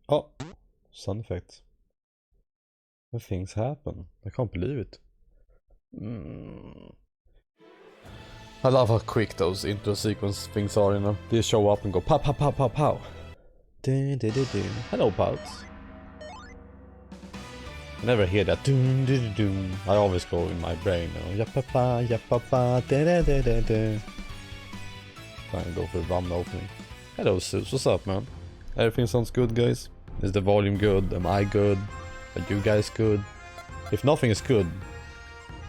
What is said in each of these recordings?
Oh, sound effects. When things happen. I can't believe it. I love how quick those intro sequence things are, you know. They show up and go pow pow pow pow pow. Dun, dun, dun, dun. Hello, Pouts. I never hear that dun, dun, dun, dun. I always go in my brain, you know. Yapapa, yapapa, da da da da da. Try and go for a rum opening. Hello, Sus. What's up, man? Everything sounds good, guys? Is the volume good? Am I good? Are you guys good? If nothing is good,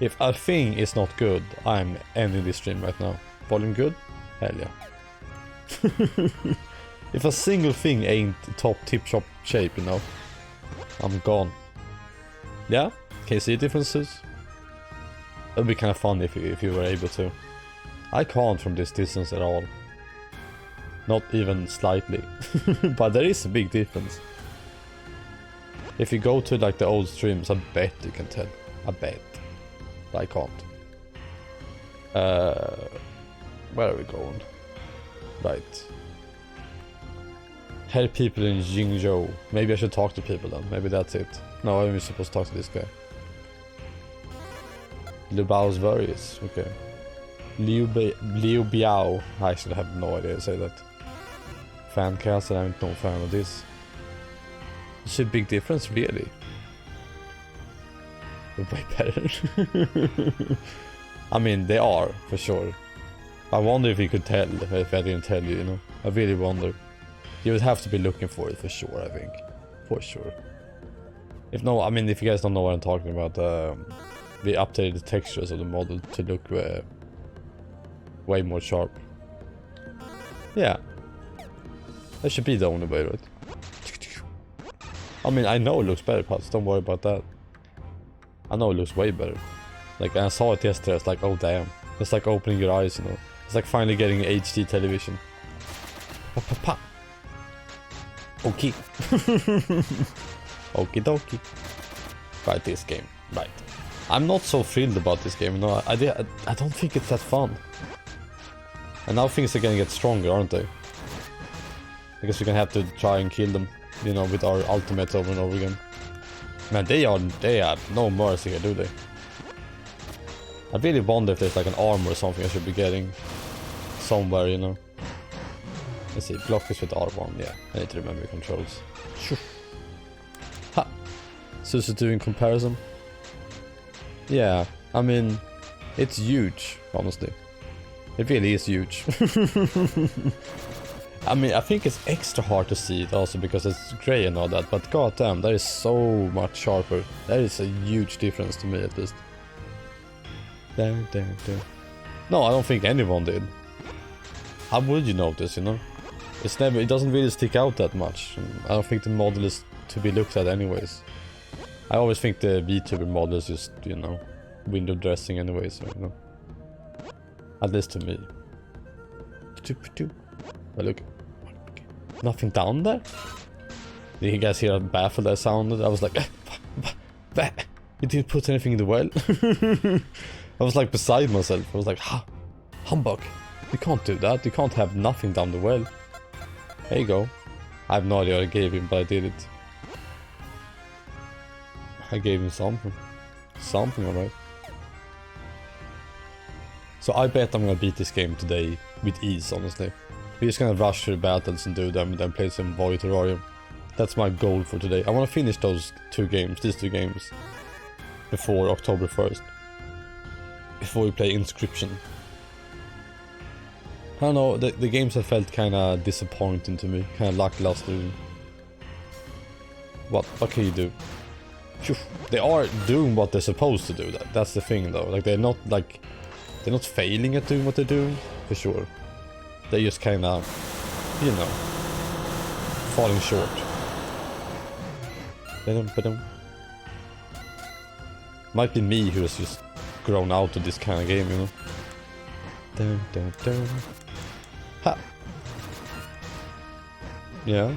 if a thing is not good, I'm ending this stream right now. Volume good? Hell yeah. If a single thing ain't top tip-top shape, you know, I'm gone. Yeah? Can you see differences? It would be kind of fun if you were able to. I can't from this distance at all. Not even slightly. But there is a big difference. If you go to like the old streams, I bet you can tell. I bet. But I can't. Where are we going? Right. Help people in Jingzhou. Maybe I should talk to people then. Maybe that's it. No, I'm supposed to talk to this guy. Liu Bao's various. Okay. Liu Biao. I actually have no idea how to say that. Fancast, and I'm no fan of this. It's a big difference, really. They're way better. I mean, they are, for sure. I wonder if you could tell, if I didn't tell you, you know. I really wonder. You would have to be looking for it, for sure, I think. For sure. If no, I mean, if you guys don't know what I'm talking about, we updated the textures of the model to look way more sharp. Yeah. That should be the only way, right? I mean, I know it looks better, Pats, don't worry about that. I know it looks way better. Like, I saw it yesterday, it's like, oh damn. It's like opening your eyes, you know. It's like finally getting HD television. Pa pa pa. Okay. Okie dokie. Right, this game. Right. I'm not so thrilled about this game, no. I don't think it's that fun. And now things are gonna get stronger, aren't they? I guess we're gonna have to try and kill them, you know, with our ultimates over and over again. Man, they have no mercy here, do they? I really wonder if there's like an armor or something I should be getting somewhere, you know. Let's see, block is with R1, yeah. I need to remember controls. Ha! Susu doing comparison. Yeah, I mean, it's huge, honestly. It really is huge. I mean, I think it's extra hard to see it also because it's grey and all that, but goddamn, that is so much sharper. That is a huge difference to me, at least. There. No, I don't think anyone did. How would you notice, you know? It doesn't really stick out that much. I don't think the model is to be looked at anyways. I always think the VTuber model is just, you know, window dressing anyways, so, you know. At least to me. Oh, look. Nothing down there? Did you guys hear how baffled I sounded? I was like, you didn't put anything in the well? I was like beside myself. I was like, humbug. You can't do that. You can't have nothing down the well. There you go. I have no idea what I gave him, but I did it. I gave him something. Something, alright. So I bet I'm gonna beat this game today with ease, honestly. We're just gonna rush through battles and do them and then play some Void Terrarium. That's my goal for today. I wanna finish these two games, before October 1st. Before we play Inscription. I don't know, the games have felt kinda disappointing to me, kinda lackluster. What can you do? They are doing what they're supposed to do, that's the thing though. Like they're not failing at doing what they're doing, for sure. They just kinda, you know, falling short. Might be me who has just grown out of this kind of game, you know. Ha! Yeah.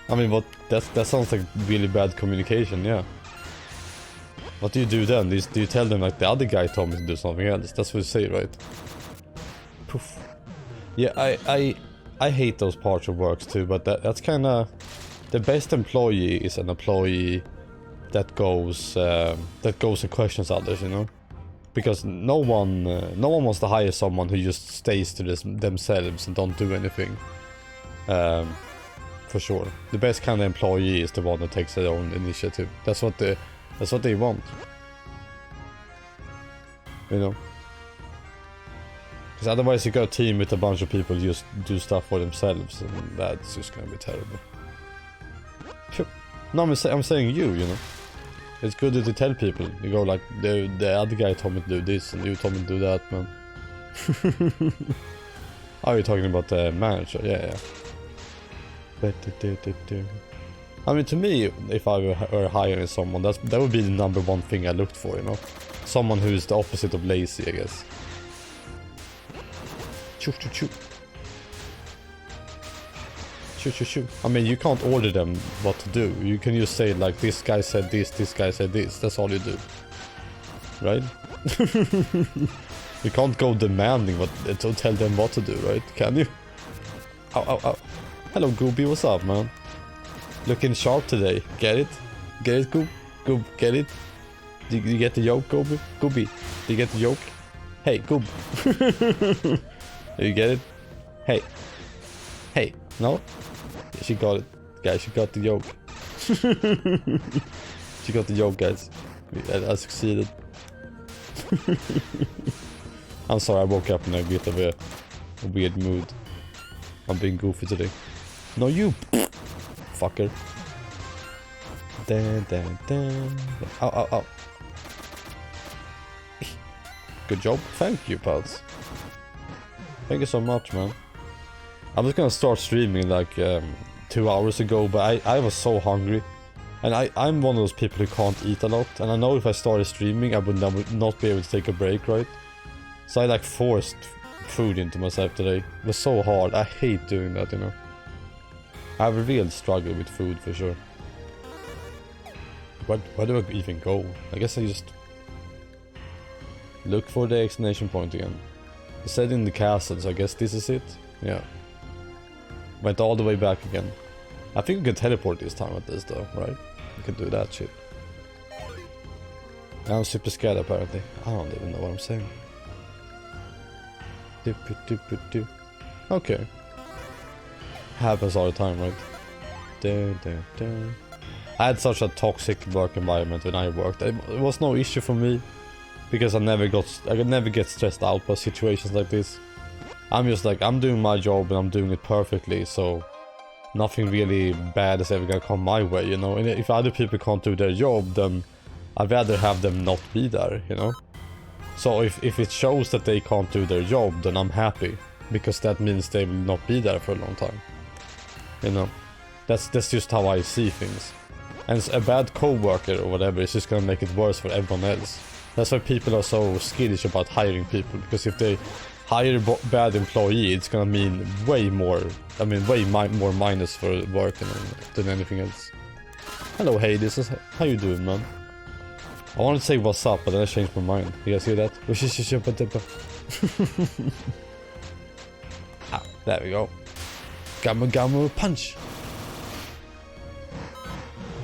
I mean, that sounds like really bad communication, yeah. What do you do then? Do you tell them like the other guy told me to do something else? That's what you say, right? Poof. Yeah, I hate those parts of works too, but that's kind of... The best employee is an employee that goes and questions others, you know? Because no one wants to hire someone who just stays to themselves and don't do anything. For sure. The best kind of employee is the one that takes their own initiative. That's what they want. You know? Because otherwise you got a team with a bunch of people who just do stuff for themselves, and that's just gonna be terrible. No, I'm saying you know? It's good to tell people. You go like, the other guy told me to do this, and you told me to do that, man. Oh, you're talking about the manager? Yeah. I mean, to me, if I were hiring someone, that would be the #1 thing I looked for, you know? Someone who is the opposite of lazy, I guess. Choo. I mean, you can't order them what to do. You can just say like, this guy said this guy said this. That's all you do, right? You can't go demanding to tell them what to do, right? Can you? Ow. Hello, Gooby. What's up, man? Looking sharp today. Get it? Get it, Goob? Goob, get it? Do you get the joke, Gooby? Gooby, do you get the joke? Hey, Goob. Do you get it? Hey. No? She got it. Guys, she got the joke. She got the joke, guys. I succeeded. I'm sorry, I woke up in a bit of a weird mood. I'm being goofy today. No, you fucker. Ow. Good job. Thank you, pals. Thank you so much, man. I was gonna start streaming like 2 hours ago, but I was so hungry. And I'm one of those people who can't eat a lot. And I know if I started streaming, I would not be able to take a break, right? So I like forced food into myself today. It was so hard. I hate doing that, you know. I have a real struggle with food for sure. Where do I even go? I guess I just look for the exclamation point again. I said in the castle, so I guess this is it. Yeah. Went all the way back again. I think we can teleport this time at least though, right? We can do that shit. I'm super scared apparently. I don't even know what I'm saying. Okay. Happens all the time, right? I had such a toxic work environment when I worked. It was no issue for me because I never get stressed out by situations like this. I'm just like, I'm doing my job and I'm doing it perfectly, so nothing really bad is ever gonna come my way, you know? And if other people can't do their job, then I'd rather have them not be there, you know? So if it shows that they can't do their job, then I'm happy, because that means they will not be there for a long time. You know? That's just how I see things. And a bad co-worker or whatever is just gonna make it worse for everyone else. That's why people are so skittish about hiring people, because if they hire a bad employee, it's gonna mean way more minus for work than anything else. Hello Hades, how you doing, man? I wanted to say what's up, but then I changed my mind. You guys hear that? Ah, there we go. Gamu punch!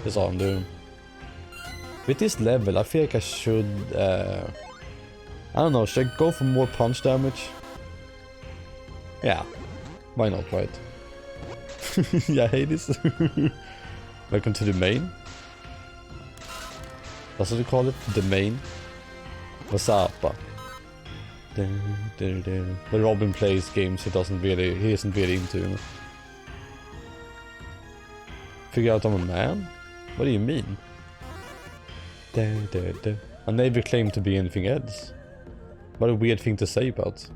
That's all I'm doing. With this level, I feel like I should... I don't know, should I go for more punch damage? Yeah, why not, right? Yeah, Hades. Welcome to the main. That's what you call it? The main. What's up? When Robin plays games he isn't really into, you know? Figure out I'm a man? What do you mean? I never claimed to be anything else. What a weird thing to say about.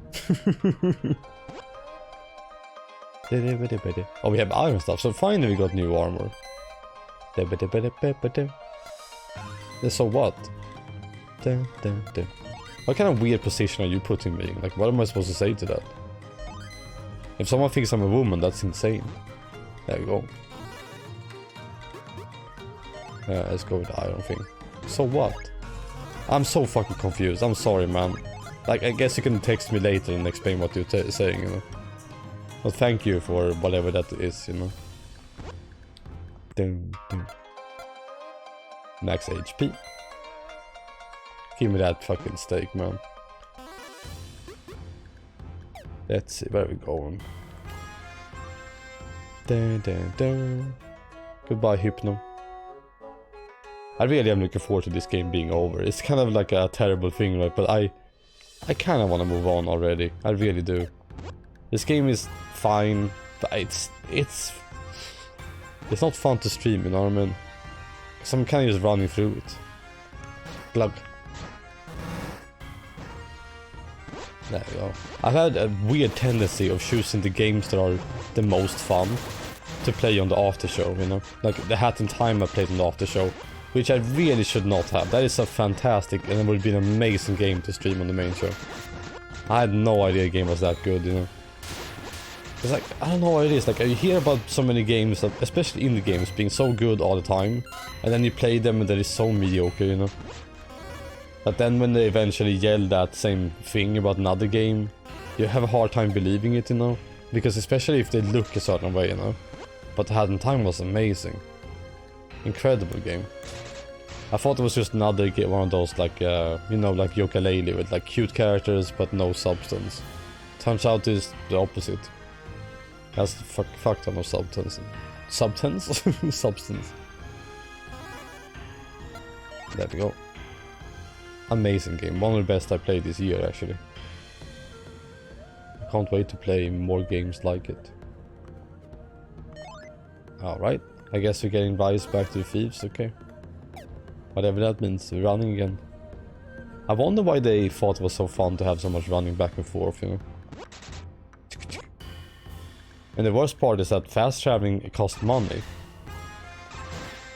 Oh, we have iron stuff, so finally we got new armor. So what? What kind of weird position are you putting me in? Like, what am I supposed to say to that? If someone thinks I'm a woman, that's insane. There we go. Let's go with the iron thing. So what? I'm so fucking confused. I'm sorry, man. Like, I guess you can text me later and explain what you're saying, you know. Well, thank you for whatever that is, you know. Dun, dun. Max HP. Give me that fucking steak, man. Let's see where we're going. Dun, dun, dun. Goodbye, Hypno. I really am looking forward to this game being over. It's kind of like a terrible thing, right? But I kind of want to move on already. I really do. This game is fine, but it's not fun to stream, you know what I mean? Because I'm kind of just running through it. Glug. There we go. I've had a weird tendency of choosing the games that are the most fun to play on the after show, you know? Like the Hat in Time I played on the after show, which I really should not have. That is a fantastic, and it would be an amazing game to stream on the main show. I had no idea the game was that good, you know? It's like, I don't know what it is, like I hear about so many games, that, especially indie games, being so good all the time, and then you play them and they're so mediocre, you know? But then when they eventually yell that same thing about another game, you have a hard time believing it, you know? Because especially if they look a certain way, you know? But The Hat in Time was amazing. Incredible game. I thought it was just another one of those like, you know, like Yooka-Laylee with like cute characters but no substance. Turns out it's the opposite. That's fuck ton of substance. Substance? Substance. There we go. Amazing game. One of the best I played this year, actually. I can't wait to play more games like it. Alright. I guess we're getting Vice back to the Thieves, okay. Whatever that means, we're running again. I wonder why they thought it was so fun to have so much running back and forth, you know. And the worst part is that fast traveling costs money.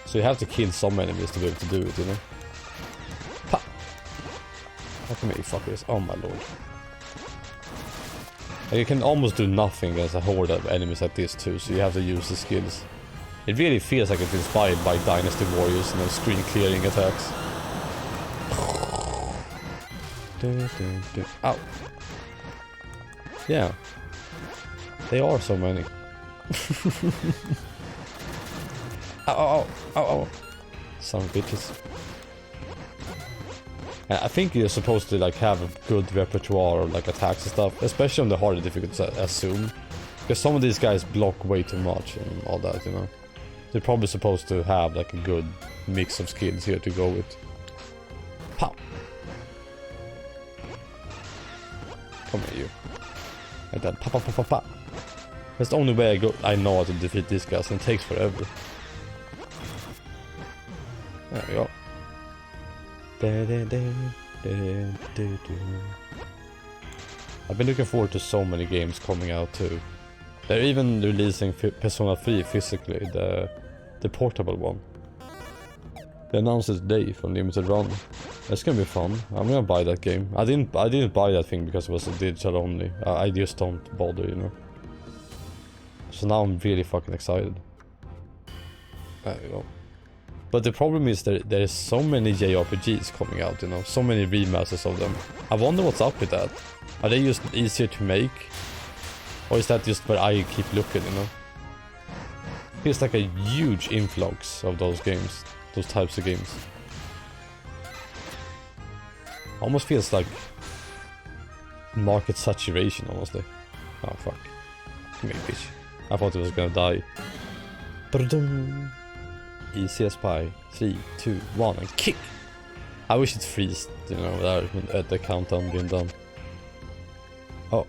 So you have to kill some enemies to be able to do it, you know. Pa! Look at me, fuckers. Oh my lord. And you can almost do nothing against a horde of enemies like this too, so you have to use the skills. It really feels like it's inspired by Dynasty Warriors and screen clearing attacks. Ow. Yeah. They are so many. Ow, ow, ow, ow. Some bitches. I think you're supposed to like have a good repertoire of like attacks and stuff, especially on the harder difficulties, I assume. Because some of these guys block way too much and all that, you know. They're probably supposed to have like a good mix of skills here to go with. Pow! Come here, you. Like that. Pa pa pa pa pa. That's the only way I know how to defeat these guys, and it takes forever. There we go. I've been looking forward to so many games coming out too. They're even releasing Persona 3 physically, the portable one. They announced it today for Limited Run. It's gonna be fun. I'm gonna buy that game. I didn't buy that thing because it was a digital only. I just don't bother, you know. So now I'm really fucking excited. There we go. But the problem is that there is so many JRPGs coming out, you know, so many remasters of them. I wonder what's up with that. Are they just easier to make? Or is that just where I keep looking, you know? Feels like a huge influx of those games, those types of games. Almost feels like market saturation, honestly. Oh fuck. Come here, bitch. I thought it was gonna die. Easy as pie. 3, 2, 1, and kick! I wish it freezed, you know, there at the countdown being done. Oh.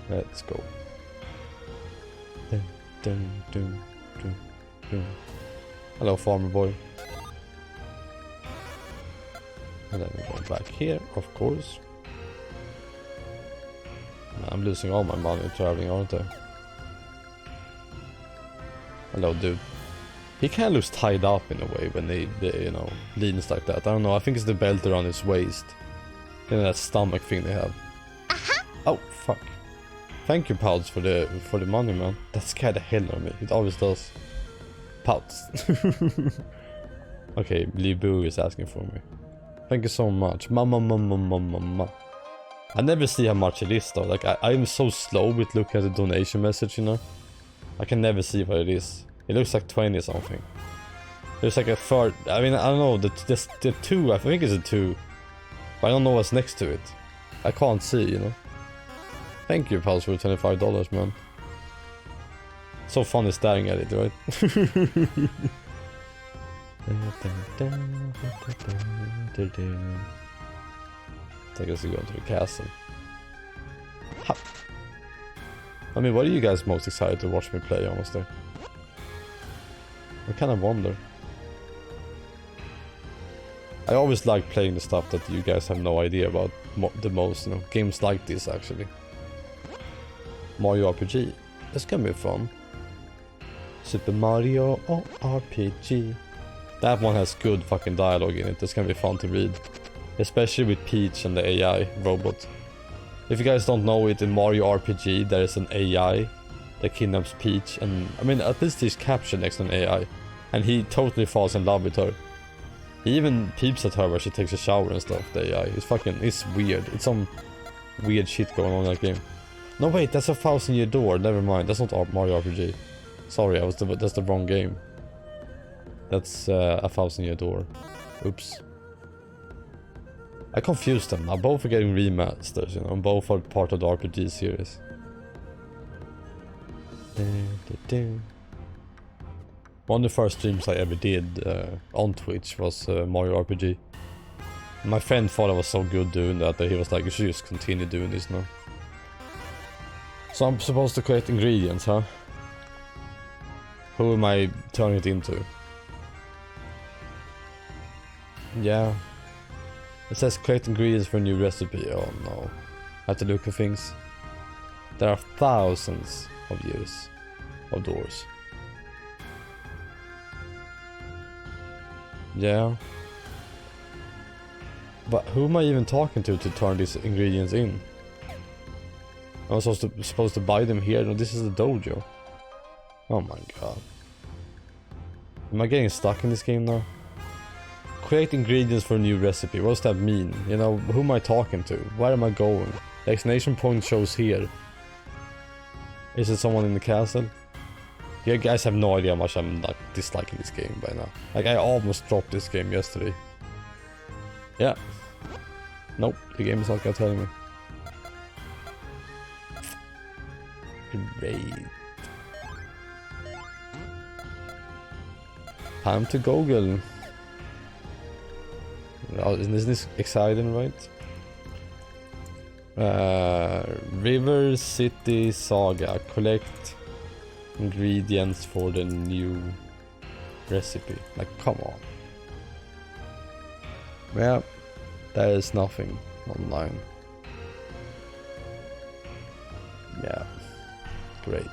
Let's go. Dun, dun, dun, dun, dun. Hello, farmer boy. And then we go back here, of course. I'm losing all my money traveling, aren't I? Hello, dude. He kind of looks tied up in a way when they you know, leans like that. I don't know, I think it's the belt around his waist. You know, that stomach thing they have. Oh, fuck. Thank you, Pouts, for the money, man. That scared the hell out of me. It always does. Pouts. Okay, Lee Boo is asking for me. Thank you so much. Mama. I never see how much it is though. Like I'm so slow with looking at the donation message, you know. I can never see what it is. It looks like 20 something. There's like a third. I mean, I don't know. The 2. I think it's a 2. But I don't know what's next to it. I can't see, you know. Thank you, Pulse, for $25, man. So funny staring at it, right? I guess we go into the castle. Ha. I mean, what are you guys most excited to watch me play, honestly? I kind of wonder. I always like playing the stuff that you guys have no idea about the most, you know. Games like this, actually. Mario RPG. This can be fun. Super Mario RPG. That one has good fucking dialogue in it. This can be fun to read. Especially with Peach and the AI robot. If you guys don't know it, in Mario RPG there is an AI that kidnaps Peach, and I mean, at least he's captured next to an AI, and he totally falls in love with her. He even peeps at her where she takes a shower and stuff, the AI. It's weird. It's some weird shit going on in that game. No wait, that's a 1000-Year Door, never mind, that's not Mario RPG. Sorry, that's the wrong game. That's a 1000-Year Door. Oops. I confused them. Now both are getting remasters, you know, and both are part of the RPG series. One of the first streams I ever did on Twitch was Mario RPG. My friend thought I was so good doing that he was like, you should just continue doing this now. So I'm supposed to create ingredients, huh? Who am I turning it into? Yeah. It says create ingredients for a new recipe. Oh no. I have to look at things. There are thousands of years of doors. Yeah. But who am I even talking to turn these ingredients in? I was supposed to buy them here. No, this is the dojo. Oh my god. Am I getting stuck in this game now? Create ingredients for a new recipe. What does that mean? You know, who am I talking to? Where am I going? The exclamation point shows here. Is it someone in the castle? You guys have no idea how much I'm like disliking this game by now. Like I almost dropped this game yesterday. Yeah. Nope, the game is not gonna tell me. Great. Time to Google. Isn't this exciting, right? River City Saga. Collect ingredients for the new recipe. Like, come on. Yeah, there is nothing online. Yeah, great.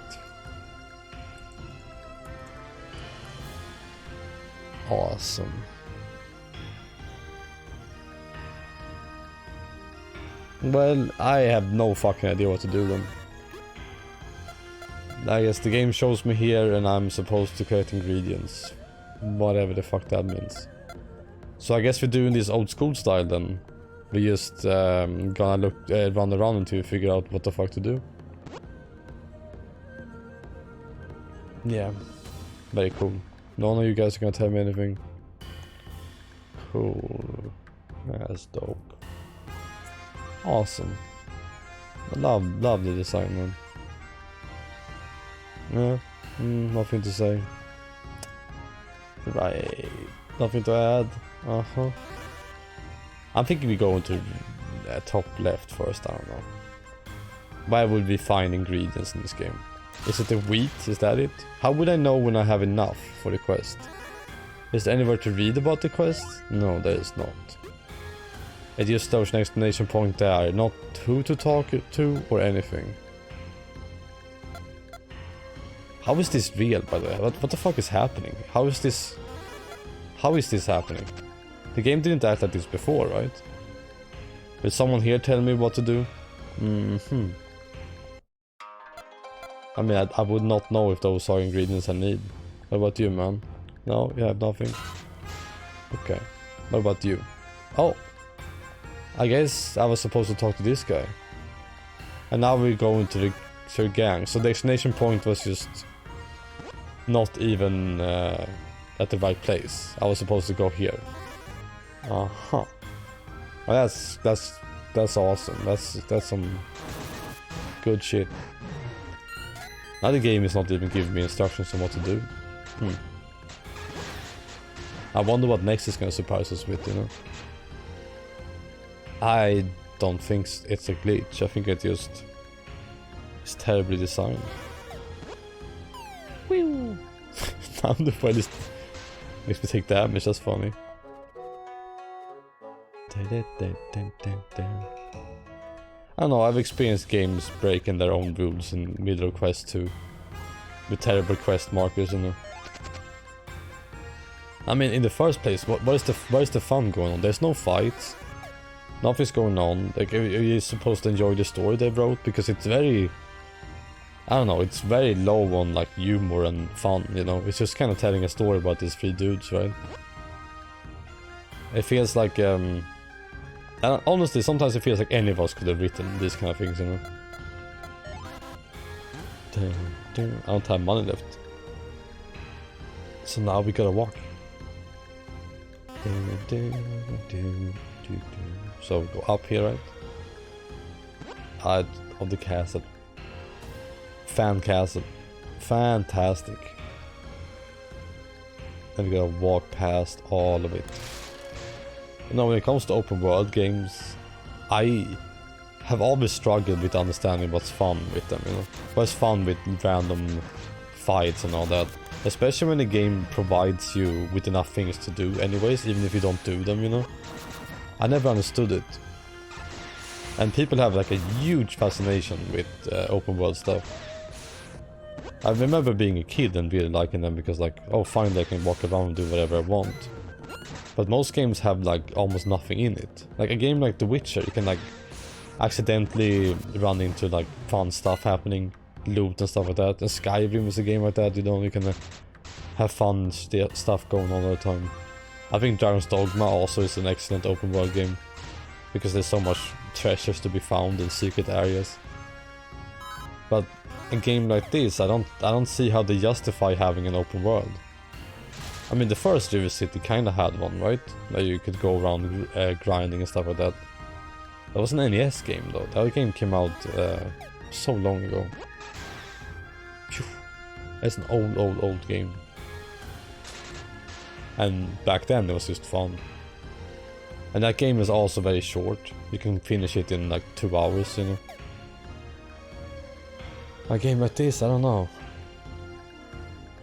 Awesome. Well, I have no fucking idea what to do then. I guess the game shows me here and I'm supposed to create ingredients. Whatever the fuck that means. So I guess we're doing this old school style then. We just gonna run around until we figure out what the fuck to do. Yeah, very cool. None of you guys are gonna tell me anything. Cool. That's dope. Awesome. I love the design, man. Yeah, nothing to say. Right, nothing to add. I'm thinking we go into top left first, I don't know. Where would we find ingredients in this game? Is it the wheat? Is that it? How would I know when I have enough for the quest? Is there anywhere to read about the quest? No, there is not. It just shows an exclamation point there, not who to talk to or anything. How is this real, by the way? What the fuck is happening? How is this happening? The game didn't act like this before, right? Will someone here tell me what to do? I mean, I would not know if those are ingredients I need. What about you, man? No, you have nothing? Okay. What about you? Oh! I guess I was supposed to talk to this guy. And now we're going to the gang. So the exclamation point was just not even at the right place. I was supposed to go here. Uh-huh. Well, that's awesome. That's some good shit. Now the game is not even giving me instructions on what to do. I wonder what next is gonna surprise us with, you know? I don't think it's a glitch. I think it's terribly designed. Whew. Now the way this makes me take damage, that's funny. I don't know, I've experienced games breaking their own rules in middle of quest too. With terrible quest markers, you know. I mean, in the first place, where's the fun going on? There's no fights. Nothing's going on. Like, you're supposed to enjoy the story they wrote, because it's very... I don't know, it's very low on like humor and fun, you know. It's just kind of telling a story about these three dudes, right? It feels like, and honestly, sometimes it feels like any of us could have written these kind of things, you know. I don't have money left. So now we gotta walk. So we go up here, right? Of the castle. Fan castle. Fantastic. Then we gotta walk past all of it. You know, when it comes to open world games, I have always struggled with understanding what's fun with them, you know. What's fun with random fights and all that. Especially when the game provides you with enough things to do anyways, even if you don't do them, you know. I never understood it. And people have like a huge fascination with open world stuff. I remember being a kid and really liking them because like, oh finally I can walk around and do whatever I want. But most games have like almost nothing in it. Like a game like The Witcher, you can like accidentally run into like fun stuff happening, loot and stuff like that. And Skyrim is a game like that, you know, you can have fun stuff going on all the time. I think Dragon's Dogma also is an excellent open world game, because there's so much treasures to be found in secret areas. But a game like this, I don't see how they justify having an open world. I mean, the first River City kinda had one, right? Where you could go around grinding and stuff like that. That was an NES game though. That game came out so long ago. Phew. It's an old game. And back then it was just fun. And that game is also very short. You can finish it in like 2 hours, you know. A game like this, I don't know.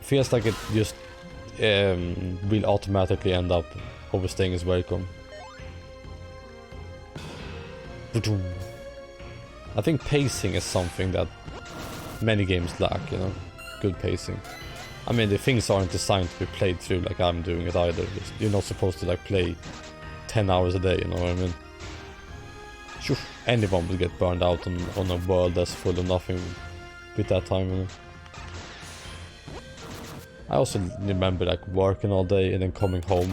Feels like it just will automatically end up overstaying its welcome. I think pacing is something that many games lack, you know. Good pacing. I mean, the things aren't designed to be played through like I'm doing it either. You're not supposed to like play 10 hours a day, you know what I mean? Sure, anyone will get burned out on a world that's full of nothing with that time, you know? I also remember like working all day and then coming home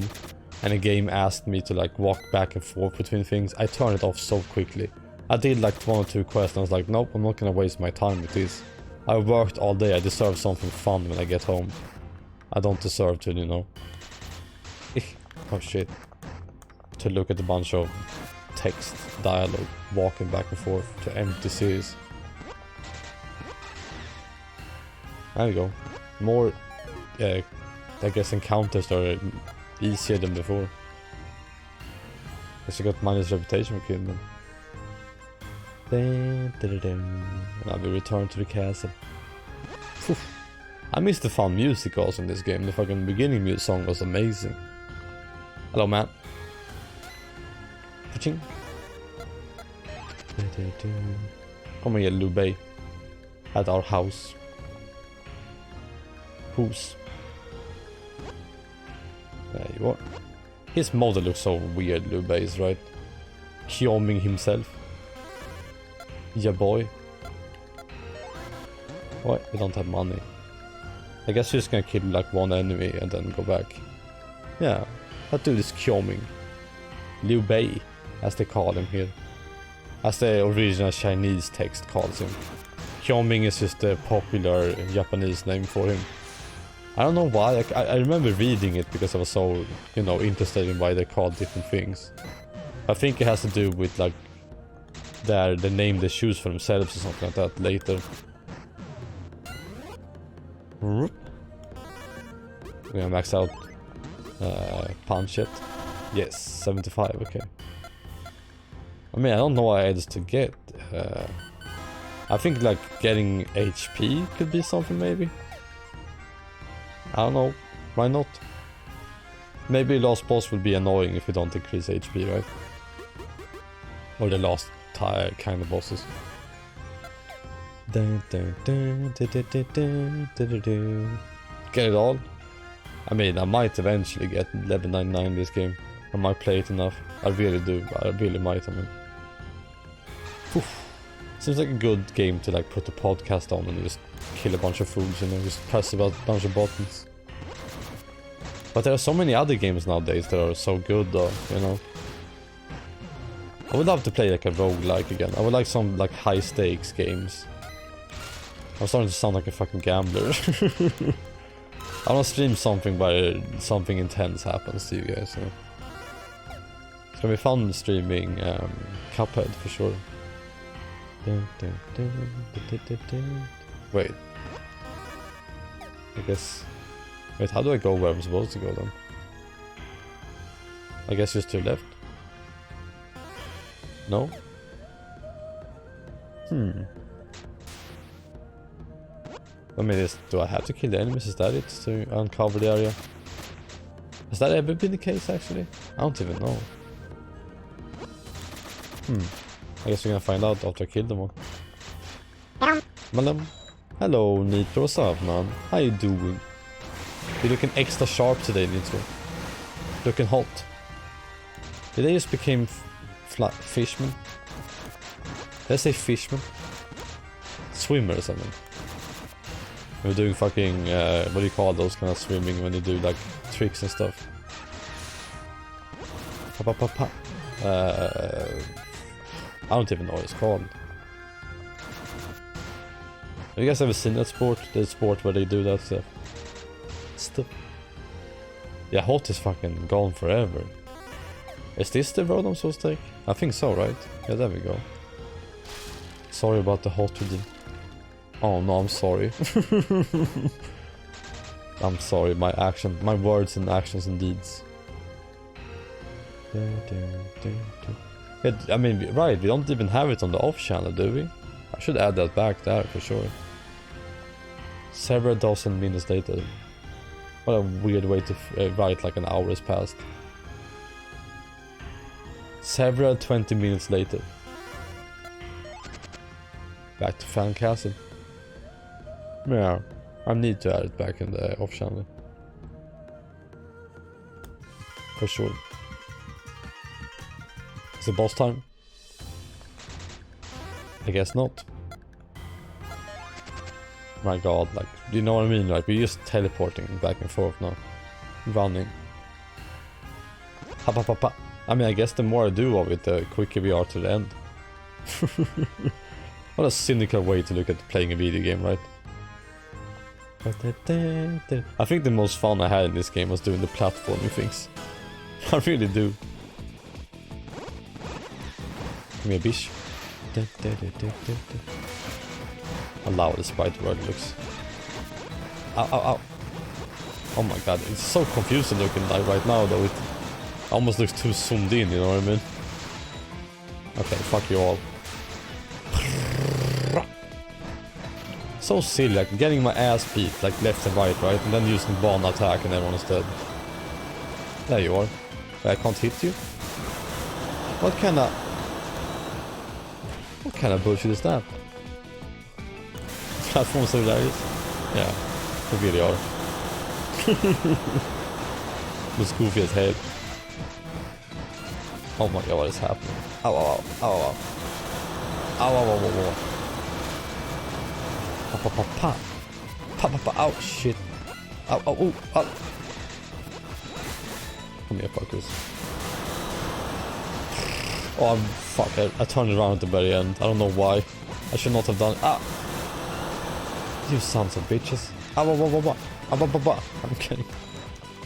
and a game asked me to like walk back and forth between things. I turned it off so quickly. I did like 1 or 2 quests and I was like, nope, I'm not gonna waste my time with this. I worked all day, I deserve something fun when I get home. I don't deserve to, you know. Oh shit. To look at a bunch of text, dialogue, walking back and forth to empty cities. There you go. More, I guess encounters are easier than before. Guess you got minus reputation for killing them. Now we return to the castle. Whew. I missed the fun music also in this game. The fucking beginning music song was amazing. Hello, man. Ka-ching. Come here, Liu Bei. At our house. Whose? There you are. His model looks so weird, Liu Bei's, right? Qioming himself. Yeah, boy. What? We don't have money. I guess we're just gonna kill like 1 enemy and then go back. Yeah, that dude is Qioming. Liu Bei. as they call him here. As the original Chinese text calls him. Hyoming is just the popular Japanese name for him. I don't know why, I remember reading it because I was so, you know, interested in why they called different things. I think it has to do with like the name they choose for themselves or something like that later. We're gonna max out punch it. Yes, 75, okay. I mean, I don't know what else to get. I think like getting HP could be something maybe. I don't know, why not? Maybe last boss will be annoying if you don't increase HP, right? Or the last kind of bosses. Get it all? I mean, I might eventually get level 99 this game. I might play it enough. I really do, I really might, I mean. Oof. Seems like a good game to like put the podcast on and just kill a bunch of fools, you know, just press a bunch of buttons. But there are so many other games nowadays that are so good though, you know. I would love to play like a roguelike again. I would like some like high stakes games. I'm starting to sound like a fucking gambler. I wanna stream something where something intense happens to you guys, so. It's gonna be fun streaming Cuphead for sure. Wait. I guess... Wait, how do I go where I'm supposed to go then? I guess just to your left? No? I mean, do I have to kill the enemies? Is that it? To uncover the area? Has that ever been the case actually? I don't even know. I guess we're gonna find out after I kill them all. Malam. Hello Nitro, what's up man? How you doing? You're looking extra sharp today, Nitro. Looking hot. Did I just became fishman? Did I say fishman? Swimmer or something. We're doing fucking, what do you call those kind of swimming when you do like tricks and stuff? I don't even know what it's called. Have you guys ever seen that sport? The sport where they do that stuff. Yeah, hot is fucking gone forever. Is this the road I'm supposed to take? I think so, right? Yeah, there we go. Sorry about the hot redeem. Oh no, I'm sorry. I'm sorry, my words and actions and deeds. Yeah, I mean, right, we don't even have it on the off channel, do we? I should add that back there for sure. Several dozen minutes later. What a weird way to write like an hour has passed. Several 20 minutes later. Back to Fan Castle. Yeah, I need to add it back in the off channel. For sure. Is it boss time? I guess not. My god, like, you know what I mean? Like, we're just teleporting back and forth now. Running. I mean, I guess the more I do of it, the quicker we are to the end. What a cynical way to look at playing a video game, right? I think the most fun I had in this game was doing the platforming things. I really do. Give me a bish. How loud the sprite world looks. Ow, ow, ow. Oh my god, it's so confusing looking like right now though. It almost looks too zoomed in, you know what I mean? Okay, fuck you all. So silly, like getting my ass beat like left and right, and then using bomb attack and everyone is dead. There you are. I can't hit you? What kind of bullshit is that? Platform similarities? Yeah, they really are. Looks goofy as hell. Oh my god, what is happening? Ow, ow, ow, ow, ow. Ow, ow, ow, ow, ow. Pa, pa, pa, pa. Pa, pa, pa, ow, shit. Ow, ow, ow, ow. Come here, fuckers. Oh, fuck, I turned around at the very end. I don't know why. I should not have done... Ah! You sons of bitches. Ah, bah, bah, bah, bah. Ah, bah, bah, bah. I'm getting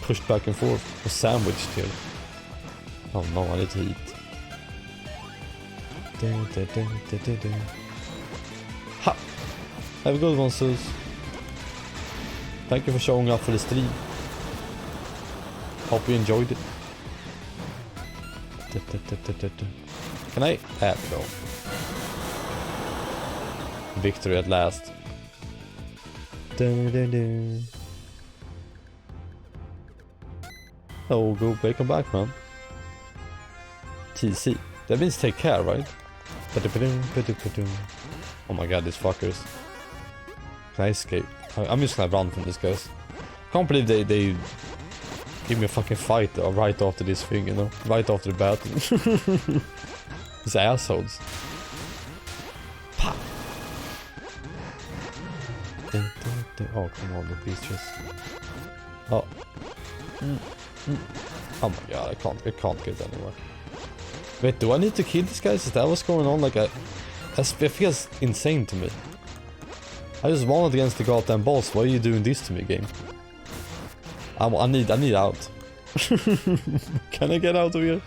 pushed back and forth. A sandwich here. Oh no, I need to eat. Ha! Have a good one, Sus. Thank you for showing up for the stream. Hope you enjoyed it. Can I? There we go. Victory at last. Oh, go welcome back, man. TC. That means take care, right? Oh my god, these fuckers. Can I escape? I'm just gonna run from these guys. Can't believe they give me a fucking fight right after this thing, you know? Right after the battle. These assholes. Pa! Oh, come on, the beaches. Oh. Oh my god, I can't get anywhere. Wait, do I need to kill these guys? Is that what's going on? Like, it feels insane to me. I just won against the goddamn boss. Why are you doing this to me, game? I need out. Can I get out of here?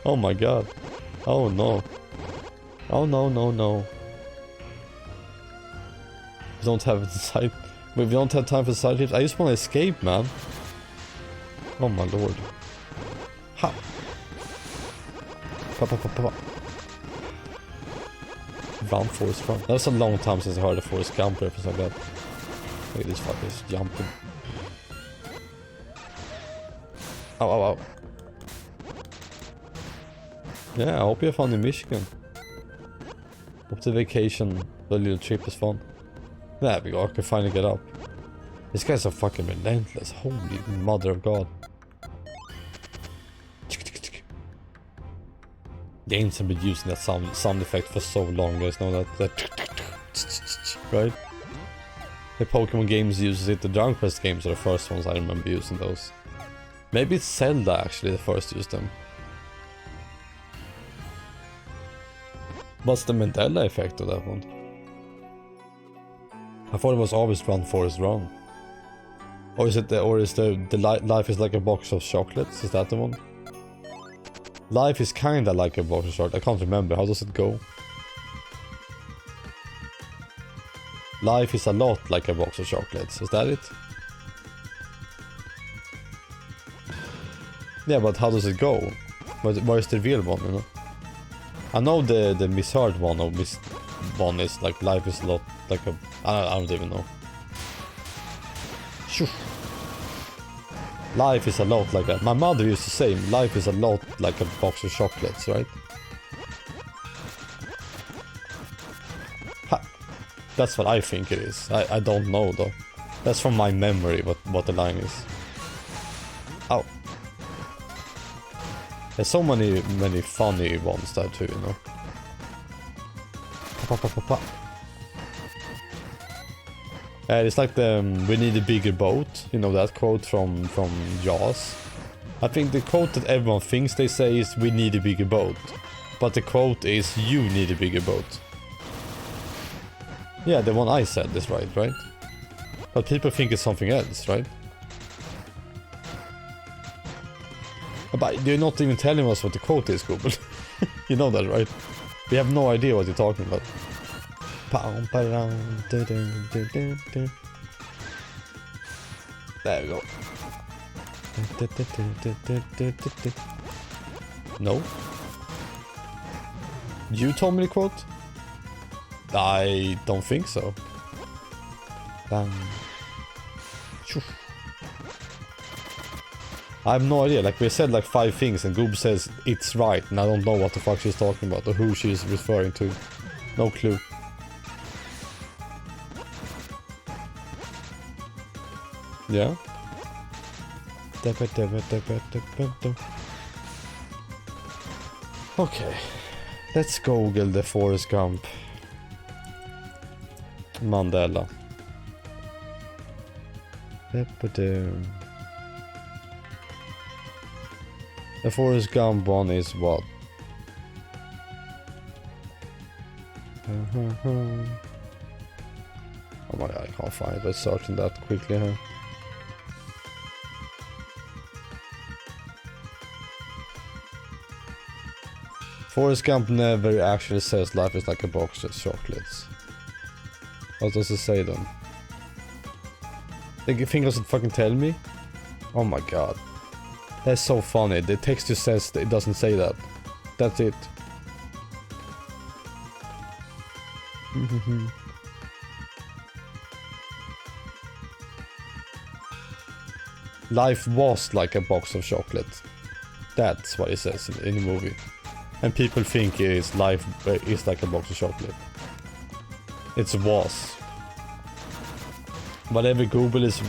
Oh my god. Oh no. Oh no, no, no. We don't have side. We don't have time for side trips. I just want to escape, man. Oh my lord. Ha. Pa, pa, pa, pa. Run, Forrest, run. That was a long time since I heard a Forrest Gump reference like that. Look at these fuckers jumping. Ow, ow, ow. Yeah, I hope you have fun in Michigan. Hope the vacation, the little trip is fun. There we go, I can finally get up. These guys are fucking relentless. Holy mother of God. Games have been using that sound effect for so long, guys know that right? The Pokemon games uses it, the Dragon Quest games are the first ones I remember using those. Maybe it's Zelda actually the first to use them. What's the Mandela effect of that one? I thought it was always run, Forest, run. Or is it the life is like a box of chocolates? Is that the one? Life is kinda like a box of chocolates. I can't remember. How does it go? Life is a lot like a box of chocolates. Is that it? Yeah, but how does it go? Where is the real one, you know? I know the misheard one or one is like life is a lot like a... I don't even know. Shoo. Life is a lot like that. My mother used to say life is a lot like a box of chocolates, right? Ha. That's what I think it is. I don't know though. That's from my memory what the line is. Ow. There's so many funny ones there too, you know. Pa, pa, pa, pa, pa. It's like the we need a bigger boat, you know that quote from Jaws. I think the quote that everyone thinks they say is we need a bigger boat, but the quote is you need a bigger boat. Yeah, the one I said is right? But people think it's something else, right? But you're not even telling us what the quote is, Google. You know that, right? We have no idea what you're talking about. There we go. No? You told me the quote? I don't think so. Bang. I have no idea, like we said like 5 things and Goob says it's right and I don't know what the fuck she's talking about or who she's referring to. No clue. Yeah? Okay. Let's Google the Forrest Gump Mandela. The Forrest Gump one is what? Oh my god, I can't find it. Let's search that quickly here. Forrest Gump never actually says life is like a box of chocolates. What does it say then? The thing doesn't fucking tell me? Oh my god. That's so funny. The text just says it doesn't say that. That's it. Life was like a box of chocolate. That's what it says in the movie. And people think it is life is like a box of chocolate. It's was. Whatever Google is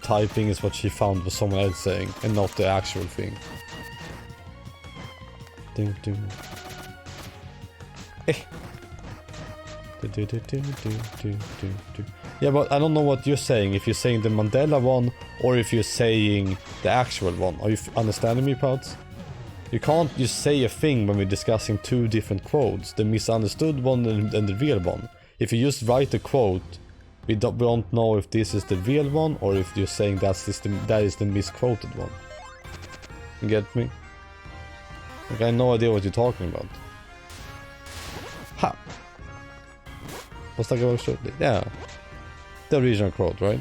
typing is what she found was someone else saying, and not the actual thing. Ding ding. Yeah, but I don't know what you're saying. If you're saying the Mandela one, or if you're saying the actual one. Are you understanding me, Pouts? You can't just say a thing when we're discussing two different quotes. The misunderstood one and the real one. If you just write a quote, we don't know if this is the real one or if you're saying that is the misquoted one. You get me? Like, I have no idea what you're talking about. Ha! What's that about shortly? Yeah. The original quote, right?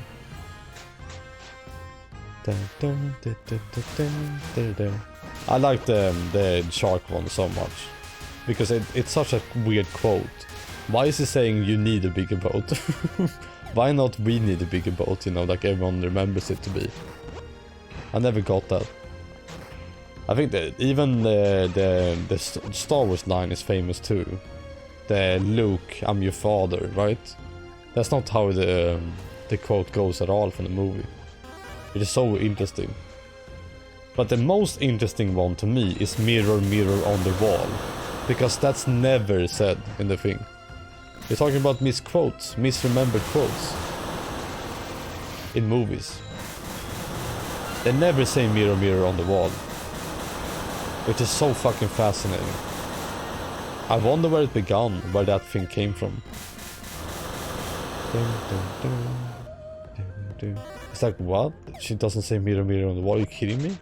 I like the shark one so much. Because it's such a weird quote. Why is he saying you need a bigger boat? Why not we need a bigger boat, you know, like everyone remembers it to be? I never got that. I think that even the Star Wars line is famous too. The Luke, I'm your father, right? That's not how the quote goes at all from the movie. It is so interesting. But the most interesting one to me is mirror, mirror on the wall. Because that's never said in the thing. You're talking about misquotes, misremembered quotes. In movies. They never say mirror, mirror on the wall. Which is so fucking fascinating. I wonder where it began, where that thing came from. It's like, what? She doesn't say mirror, mirror on the wall, are you kidding me?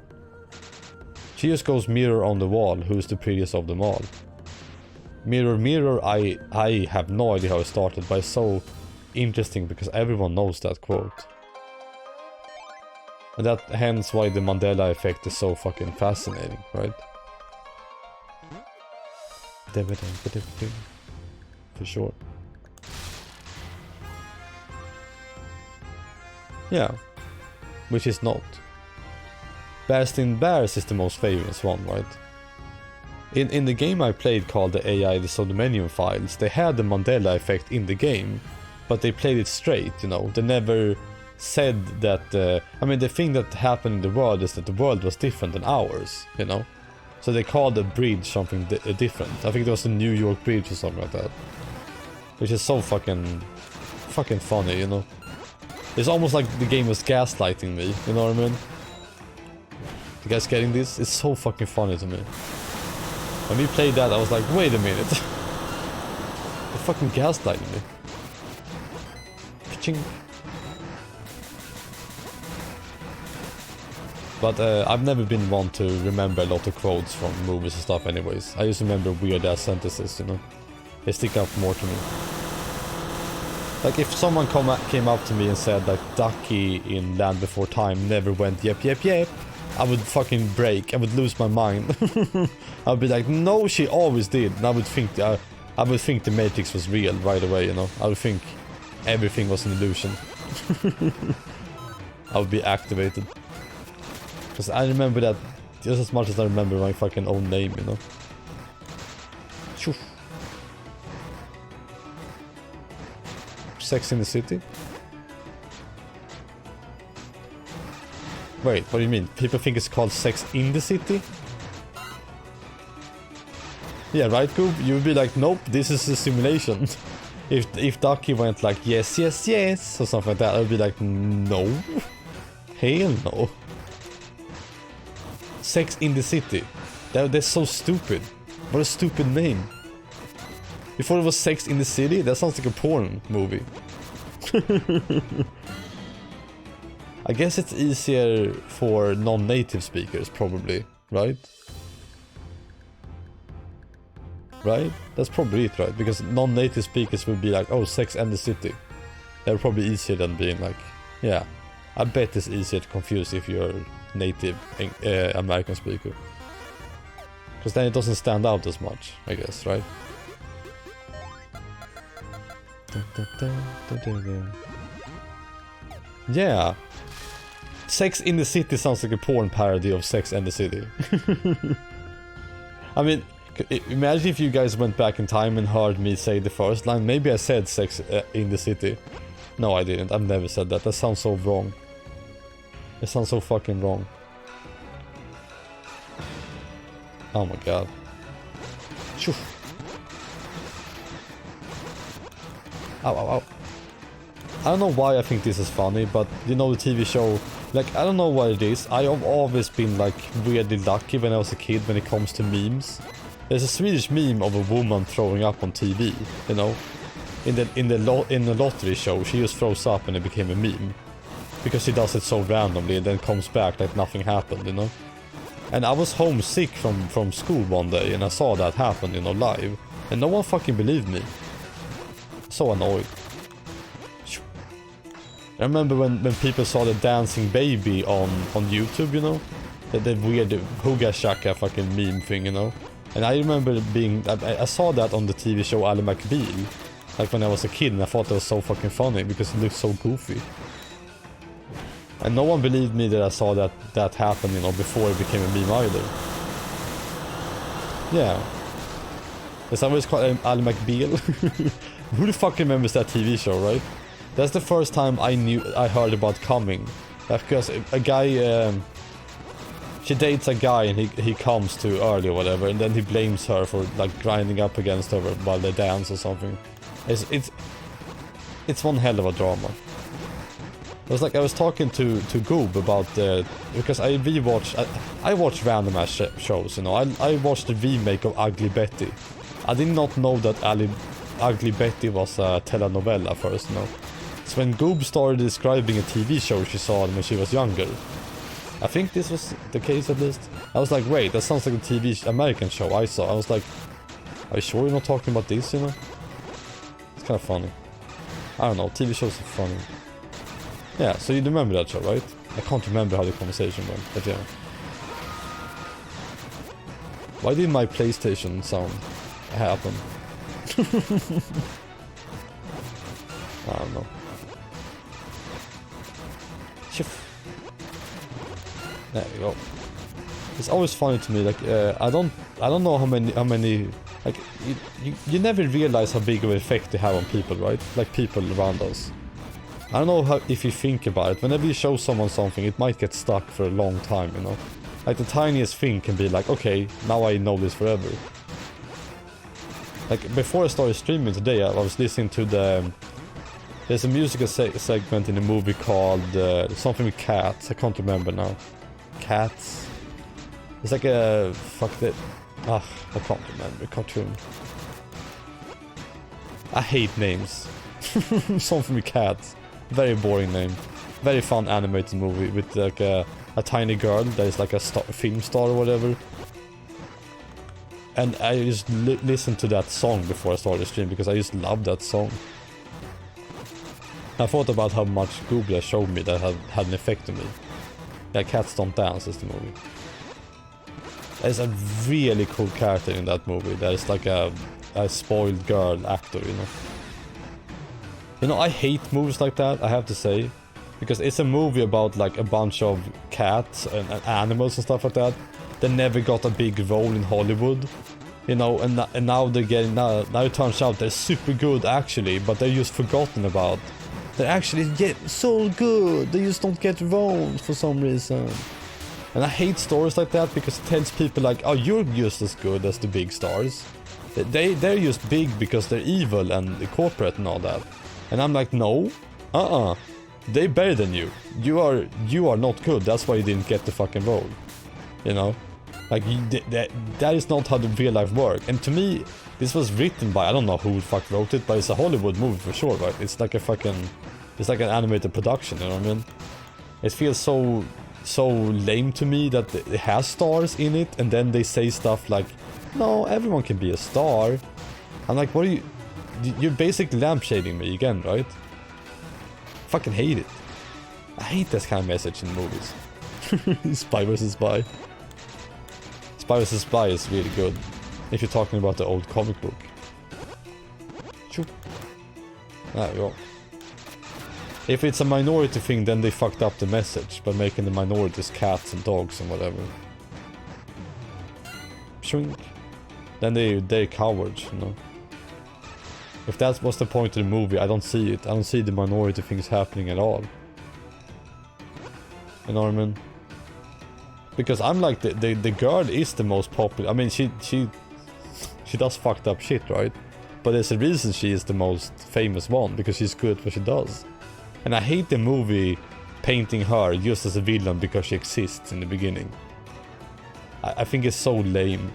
She just goes mirror on the wall, who's the prettiest of them all. Mirror, mirror, I have no idea how it started, but it's so interesting because everyone knows that quote. And that hence why the Mandela effect is so fucking fascinating, right? For sure. Yeah. Which is not. Bastin Bears is the most famous one, right? In the game I played called the AI the Subdominion Files, they had the Mandela effect in the game, but they played it straight, you know. They never said that, I mean, the thing that happened in the world is that the world was different than ours, you know. So they called the bridge something different. I think it was the New York Bridge or something like that. Which is so fucking funny, you know. It's almost like the game was gaslighting me, you know what I mean? You guys getting this? It's so fucking funny to me. When we played that, I was like, wait a minute. They're fucking gaslighting me. Ka-ching. But I've never been one to remember a lot of quotes from movies and stuff anyways. I just remember weird ass sentences, you know. They stick out more to me. Like if someone came up to me and said like Ducky in Land Before Time never went yep yep yep, I would fucking break. I would lose my mind. I would be like, no, she always did. And I would think the Matrix was real right away, you know. I would think everything was an illusion. I would be activated. Because I remember that just as much as I remember my fucking own name, you know. Shoof. Sex in the City? Wait, what do you mean? People think it's called Sex in the City? Yeah, right, Goob? You would be like, nope, this is a simulation. If Ducky went like, yes, yes, yes, or something like that, I would be like, no. Hell no. Sex in the City. That's so stupid. What a stupid name. You thought it was Sex in the City? That sounds like a porn movie. I guess it's easier for non-native speakers, probably, right? Right? That's probably it, right? Because non-native speakers would be like, oh, Sex and the City. They're probably easier than being like, yeah. I bet it's easier to confuse if you're a native American speaker. Because then it doesn't stand out as much, I guess, right? Yeah. Sex in the City sounds like a porn parody of Sex and the City. I mean, imagine if you guys went back in time and heard me say the first line. Maybe I said Sex in the City. No, I didn't. I've never said that. That sounds so wrong. It sounds so fucking wrong. Oh my god. Shoo. Ow, ow, ow. I don't know why I think this is funny, but you know the TV show, like, I don't know what it is. I have always been like weirdly lucky when I was a kid when it comes to memes. There's a Swedish meme of a woman throwing up on TV, you know? In the lottery show, she just throws up and it became a meme. Because she does it so randomly and then comes back like nothing happened, you know? And I was homesick from school one day and I saw that happen, you know, live. And no one fucking believed me. So annoyed. I remember when people saw the dancing baby on YouTube, you know? The weird Hooga Shaka fucking meme thing, you know? And I remember I saw that on the TV show Ally McBeal. Like when I was a kid, and I thought that was so fucking funny because it looked so goofy. And no one believed me that I saw that happen, you know, before it became a meme either. Yeah. Is that what it's called? Ally McBeal? Who the fuck remembers that TV show, right? That's the first time I heard about coming. Because a guy, she dates a guy and he comes too early or whatever, and then he blames her for like grinding up against her while they dance or something. It's one hell of a drama. It was like I was talking to Goob about because I watch random ass shows, you know. I watched the remake of Ugly Betty. I did not know that Ugly Betty was a telenovela first, you know. So when Goob started describing a TV show she saw when she was younger, I think this was the case at least. I was like, wait, that sounds like a TV American show I saw. I was like, are you sure you're not talking about this, you know? It's kind of funny. I don't know, TV shows are funny. Yeah, so you remember that show, right? I can't remember how the conversation went, but yeah. Why did my PlayStation sound happen? I don't know. There we go. It's always funny to me, like, I don't know how many, like, you never realize how big of an effect they have on people, right? Like, people around us. I don't know if you think about it, whenever you show someone something, it might get stuck for a long time, you know? Like, the tiniest thing can be like, okay, now I know this forever. Like, before I started streaming today, I was listening to there's a musical segment in a movie called something with cats. I can't remember now. Cats. It's like a I can't remember. Cartoon. I hate names. Something with cats. Very boring name. Very fun animated movie with like a tiny girl that is like a film star or whatever. And I just listened to that song before I started the stream because I just love that song. I thought about how much Google showed me that had an effect on me. Yeah, Cats Don't Dance is the movie. There's a really cool character in that movie. There's like a spoiled girl actor, you know. You know, I hate movies like that, I have to say. Because it's a movie about like a bunch of cats and animals and stuff like that. They never got a big role in Hollywood. You know, and now they're getting, now it turns out they're super good actually, but they're just forgotten about. They actually get so good, they just don't get roles for some reason. And I hate stories like that because it tells people like, oh, you're just as good as the big stars. They're just big because they're evil and corporate and all that. And I'm like, no, they're better than you. You are not good, that's why you didn't get the fucking role. You know? Like, that is not how the real life work. And to me, This was written by, I don't know who the fuck wrote it, but it's a Hollywood movie for sure, right? It's like a fucking, it's like an animated production, you know what I mean? It feels so lame to me that it has stars in it, and then they say stuff like, no, everyone can be a star. I'm like, what are you, you're basically lampshading me again, right? Fucking hate it. I hate this kind of message in movies. Spy vs. Spy. Spy vs. Spy is really good. If you're talking about the old comic book. Shoot. There we go. If it's a minority thing, then they fucked up the message by making the minorities cats and dogs and whatever. Shrink. Then they're cowards, you know. If that was the point of the movie, I don't see it. I don't see the minority things happening at all. You know what I mean? Because I'm like, the girl is the most popular. I mean, she does fucked up shit, right? But there's a reason she is the most famous one, because she's good at what she does. And I hate the movie painting her just as a villain because she exists in the beginning. I think it's so lame,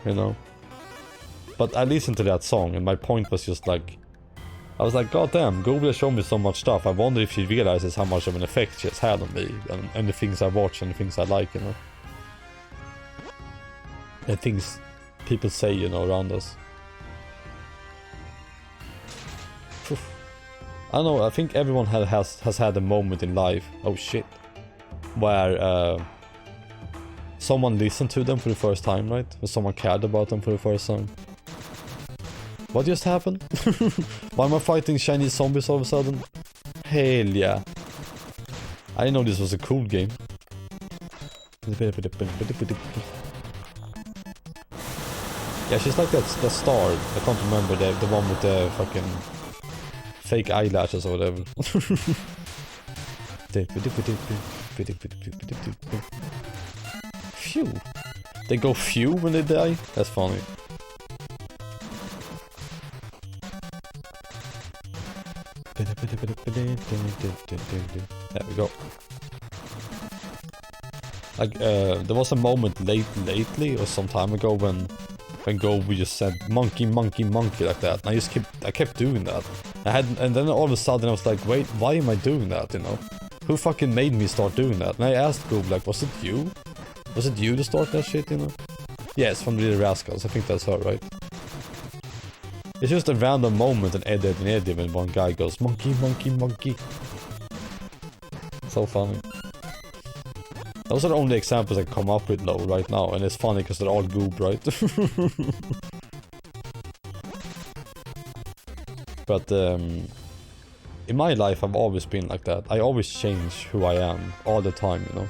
you know? But I listened to that song and my point was just like, I was like, god damn, Google has shown me so much stuff. I wonder if she realizes how much of an effect she has had on me and the things I watch and the things I like, you know? The things people say, you know, around us. I don't know, I think everyone has had a moment in life, oh shit, where someone listened to them for the first time, right? Or someone cared about them for the first time. What just happened? Why am I fighting Chinese zombies all of a sudden? Hell yeah. I didn't know this was a cool game. Yeah, she's like that star. I can't remember the one with the fucking fake eyelashes or whatever. Phew. They go phew when they die? That's funny. There we go. Like, there was a moment lately or some time ago when Gobi just said monkey, monkey, monkey like that. And I kept doing that. And then all of a sudden I was like, wait, why am I doing that, you know? Who fucking made me start doing that? And I asked Gobi, like, was it you? Was it you to start that shit, you know? Yes, from the Rascals, I think that's her, right? It's just a random moment in Eddie when one guy goes, monkey, monkey, monkey. So funny. Those are the only examples I can come up with though right now, and it's funny because they're all goob, right? But in my life I've always been like that. I always change who I am all the time, you know.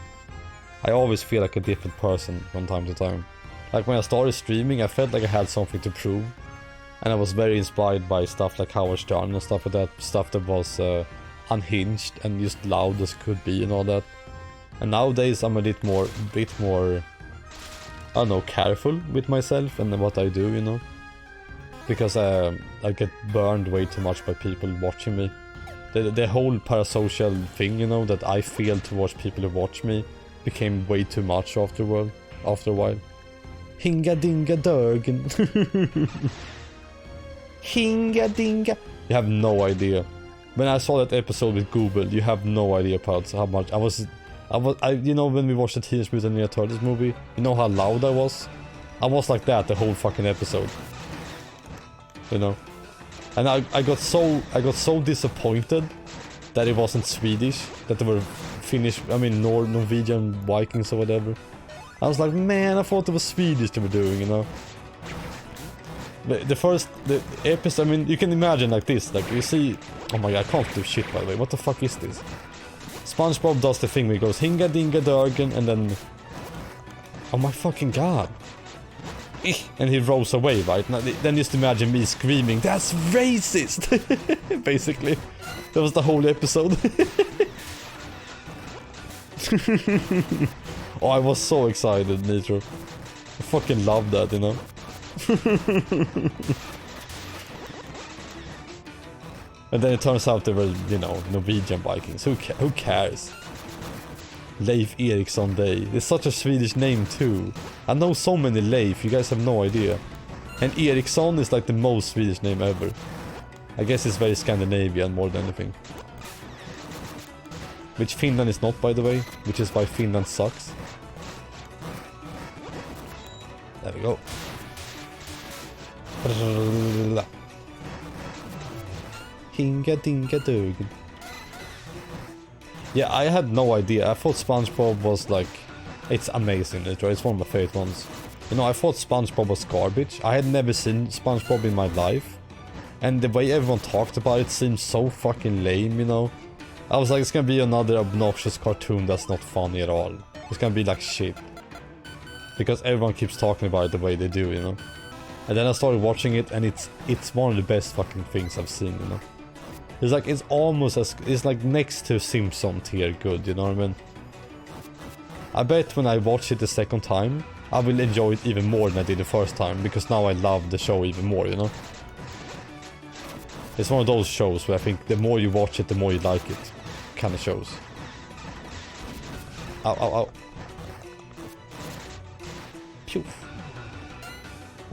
I always feel like a different person from time to time. Like when I started streaming, I felt like I had something to prove. And I was very inspired by stuff like Howard Stern and stuff like that. Stuff that was unhinged and just loud as could be and all that. And nowadays I'm a bit more, I don't know, careful with myself and what I do, you know. Because I get burned way too much by people watching me. The whole parasocial thing, you know, that I feel towards people who watch me became way too much after a while. Hinga dinga durgen. Hinga dinga. You have no idea. When I saw that episode with Google, you have no idea about how much I was, you know, when we watched the Teenage Mutant Ninja Turtles movie, you know how loud I was? I was like that the whole fucking episode. You know? And I got so disappointed that it wasn't Swedish, that they were Finnish, I mean Norwegian Vikings or whatever. I was like, man, I thought it was Swedish they were doing, you know? The episode, I mean, you can imagine like this, like you see, oh my god, I can't do shit by the way, what the fuck is this? SpongeBob does the thing where he goes, hinga dinga durgen, and then, oh my fucking god. And he rolls away, right? Now, then just imagine me screaming, that's racist! Basically. That was the whole episode. Oh, I was so excited, Nitro. I fucking love that, you know? And then it turns out they were, you know, Norwegian Vikings. Who cares? Leif Eriksson Day. It's such a Swedish name too. I know so many Leif, you guys have no idea. And Eriksson is like the most Swedish name ever. I guess it's very Scandinavian more than anything. Which Finland is not, by the way, which is why Finland sucks. There we go. Hinga dinga dug. Yeah, I had no idea. I thought SpongeBob was like... It's amazing, it's one of my favorite ones. You know, I thought SpongeBob was garbage. I had never seen SpongeBob in my life. And the way everyone talked about it seemed so fucking lame, you know. I was like, it's gonna be another obnoxious cartoon that's not funny at all. It's gonna be like shit. Because everyone keeps talking about it the way they do, you know. And then I started watching it and it's one of the best fucking things I've seen, you know. It's like, it's almost as, it's like next to Simpson tier good, you know what I mean? I bet when I watch it the second time, I will enjoy it even more than I did the first time, because now I love the show even more, you know? It's one of those shows where I think the more you watch it, the more you like it. Kind of shows. Ow, ow, ow. Phew.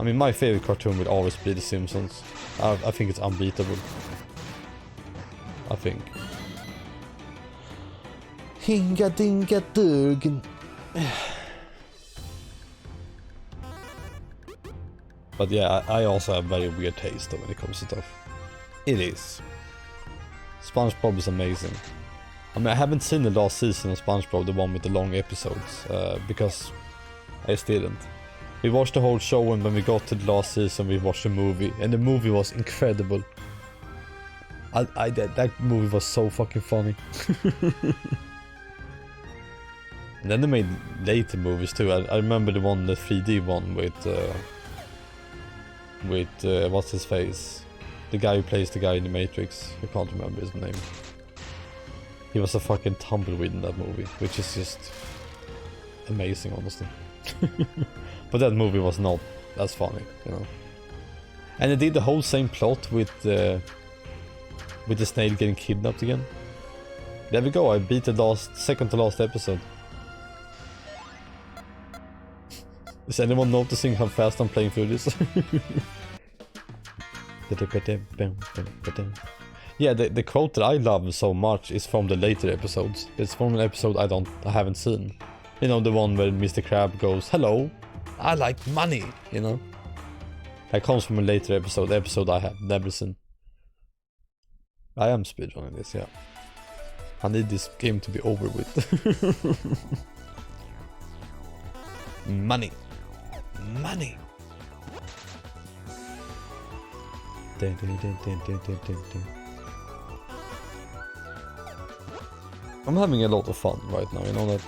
I mean, my favorite cartoon will always be The Simpsons. I think it's unbeatable. I think. Hinga dinga dug. But yeah, I also have very weird taste when it comes to stuff. It is. SpongeBob is amazing. I mean, I haven't seen the last season of SpongeBob, the one with the long episodes, because I just didn't. We watched the whole show, and when we got to the last season, we watched the movie, and the movie was incredible. That movie was so fucking funny. And then they made later movies too. I remember the one, the 3D one with what's his face? The guy who plays the guy in the Matrix. I can't remember his name. He was a fucking tumbleweed in that movie, which is just amazing, honestly. But that movie was not as funny, you know. And they did the whole same plot with the snail getting kidnapped again. There we go, I beat the second to last episode. Is anyone noticing how fast I'm playing through this? Yeah, the quote that I love so much is from the later episodes. It's from an episode I haven't seen. You know, the one where Mr. Crab goes, "Hello, I like money," you know? That comes from a later episode I have never seen. I am speedrunning this, yeah. I need this game to be over with. Money. Money. I'm having a lot of fun right now, you know that.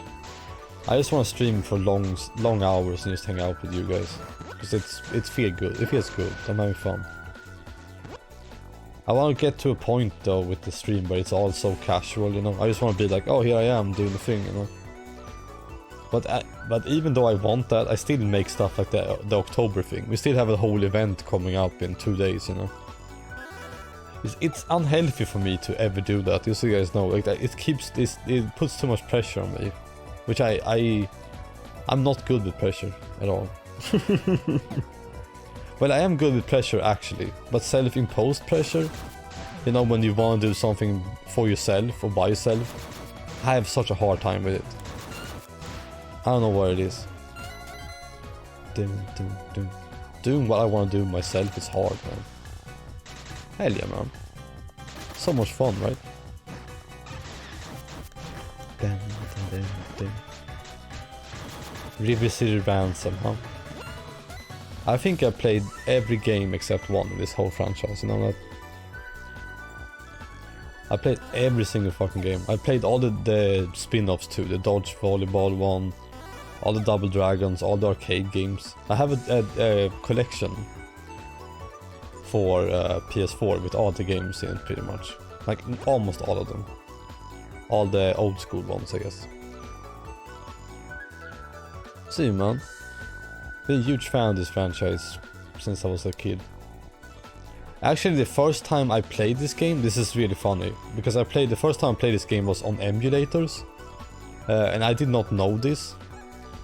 I just want to stream for long hours and just hang out with you guys, because it feels good. It feels good. I'm having fun. I want to get to a point though with the stream where it's all so casual, you know. I just want to be like, oh, here I am doing the thing, you know. But even though I want that, I still make stuff like the October thing. We still have a whole event coming up in 2 days, you know. It's unhealthy for me to ever do that, just so you guys know. Like that, it puts too much pressure on me, which I'm not good with pressure at all. Well, I am good with pressure actually, but self-imposed pressure, you know, when you want to do something for yourself or by yourself, I have such a hard time with it. I don't know what it is. Doing what I want to do myself is hard, man. Hell yeah, man. So much fun, right? River City Ransom, huh? I think I played every game except one in this whole franchise, you know that? I played every single fucking game. I played all the spin-offs too, the Dodge Volleyball one, all the Double Dragons, all the arcade games. I have a collection for PS4 with all the games in it pretty much. Like almost all of them. All the old school ones, I guess. See, man. Been a huge fan of this franchise since I was a kid. Actually, the first time I played this game, this is really funny, because the first time I played this game was on emulators, and I did not know this,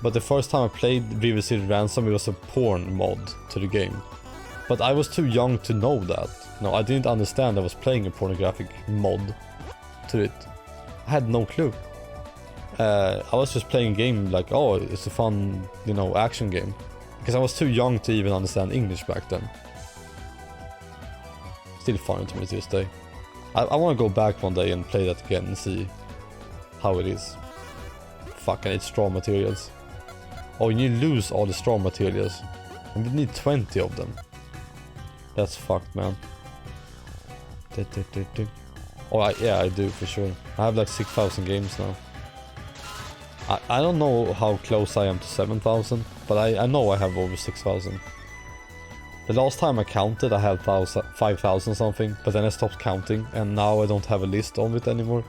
but the first time I played River City Ransom, it was a porn mod to the game. But I was too young to know that. No, I didn't understand I was playing a pornographic mod to it. I had no clue. I was just playing a game like, oh, it's a fun, you know, action game. Because I was too young to even understand English back then. Still funny to me to this day. I want to go back one day and play that again and see how it is. Fuck, I need straw materials. Oh, you lose all the straw materials. And we need 20 of them. That's fucked, man. Oh, yeah, I do for sure. I have like 6,000 games now. I don't know how close I am to 7,000, but I know I have over 6,000. The last time I counted I had 5,000 something, but then I stopped counting and now I don't have a list of it anymore.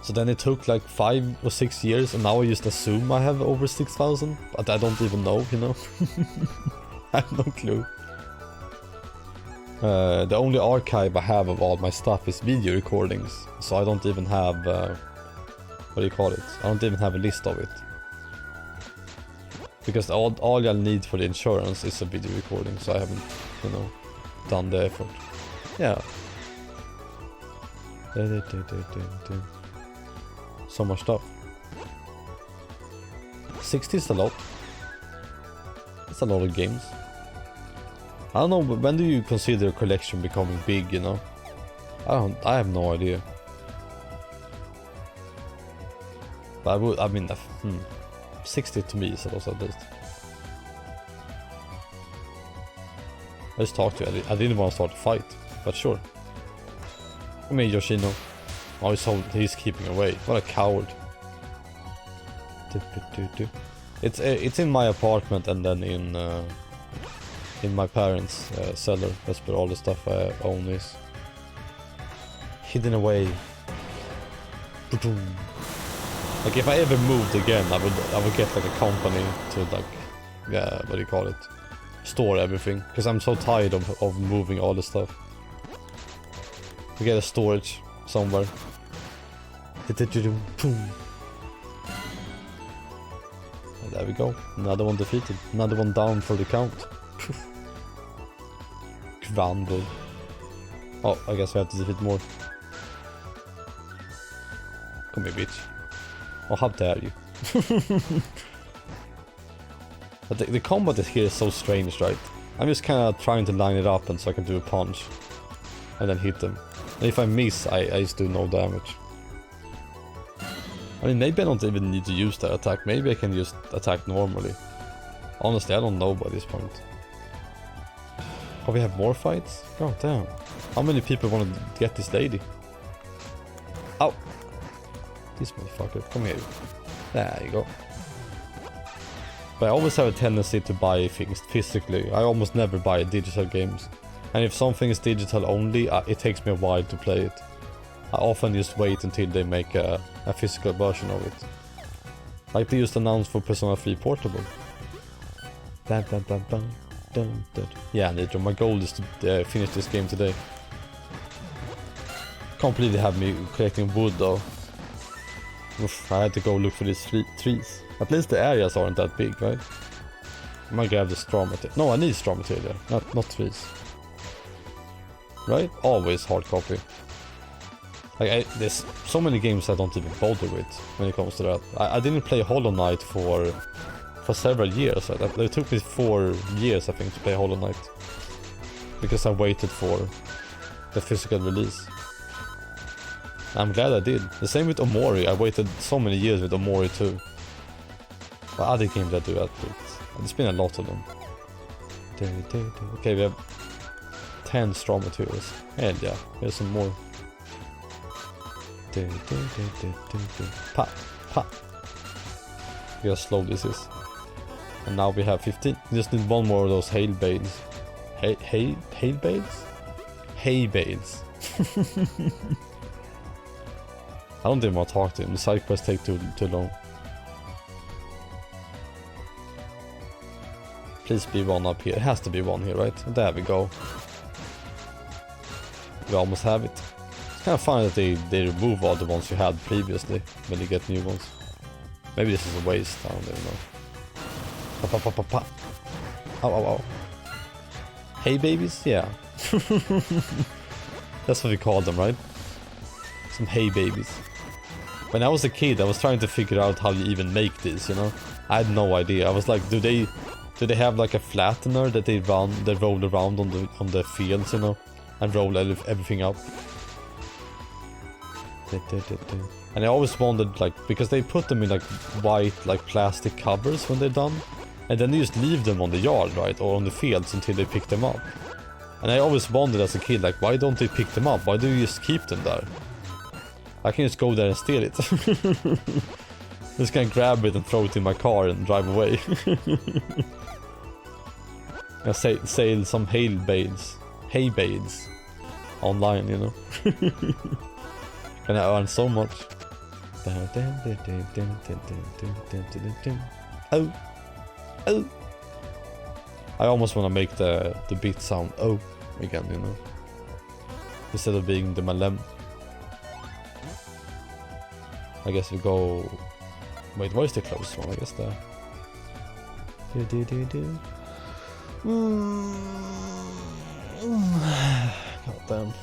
So then it took like 5 or 6 years and now I just assume I have over 6,000, but I don't even know, you know? I have no clue. The only archive I have of all my stuff is video recordings, so I don't even have, what do you call it? I don't even have a list of it. Because all I need for the insurance is a video recording, so I haven't, you know, done the effort. Yeah. So much stuff. 60 is a lot. It's a lot of games. I don't know, but when do you consider a collection becoming big, you know? I have no idea. But I mean, 60 to me is a lot at least. I just talked to you. I didn't want to start a fight, but sure. Come here, Yoshino. Oh, he's keeping away. What a coward. It's in my apartment and then in my parents' cellar. That's where all the stuff I own is. Hidden away. Like if I ever moved again, I would get like a company to like, yeah, what do you call it? Store everything. Because I'm so tired of moving all the stuff. We get a storage somewhere. And there we go. Another one defeated. Another one down for the count. Crumble. Oh, I guess we have to defeat more. Come here, bitch. Oh, how dare you. But the combat here is so strange, right? I'm just kind of trying to line it up and so I can do a punch. And then hit them. And if I miss, I just do no damage. I mean, maybe I don't even need to use that attack. Maybe I can just attack normally. Honestly, I don't know by this point. Oh, we have more fights? God damn. How many people want to get this lady? Ow! This motherfucker. Come here. There you go. But I always have a tendency to buy things physically. I almost never buy digital games. And if something is digital only, it takes me a while to play it. I often just wait until they make a physical version of it. Like they just announced for Persona 3 Portable. Dun, dun, dun, dun, dun, dun. Yeah, Nitro, my goal is to finish this game today. Can't believe they have me collecting wood though. Oof, I had to go look for these trees. At least the areas aren't that big, right? I might grab the straw material. No, I need straw material, not trees. Right? Always hard copy. Like there's so many games I don't even bother with when it comes to that. I didn't play Hollow Knight for several years. It took me 4 years, I think, to play Hollow Knight. Because I waited for the physical release. I'm glad I did. The same with Omori. I waited so many years with Omori too. But other games I do that with. There's been a lot of them. Okay, we have 10 straw materials. Hell yeah, here's some more. Pa, pa. Look how slow this is. And now we have 15. We just need one more of those hail bales. Hail bales? Hay bales. I don't even want to talk to him. The side quests take too long. Please be one up here. It has to be one here, right? There we go. We almost have it. It's kind of funny that they remove all the ones you had previously when you get new ones. Maybe this is a waste. I don't even know. Pa, pa, pa, pa, pa. Ow, ow, ow. Hey babies? Yeah. That's what we call them, right? Some hay babies. When I was a kid, I was trying to figure out how you even make these, you know? I had no idea. I was like, do they have like a flattener that they roll around on the fields, you know? And roll everything up. And I always wondered, like, because they put them in like white, like plastic covers when they're done. And then they just leave them on the yard, right? Or on the fields until they pick them up. And I always wondered as a kid, like, why don't they pick them up? Why do you just keep them there? I can just go there and steal it. Just gonna grab it and throw it in my car and drive away. I sell some hay bales online, you know. And I earn so much. Oh, oh! I almost want to make the beat sound oh again, you know, instead of being the malem. I guess we go. Wait, where's the close one? I guess there. God damn.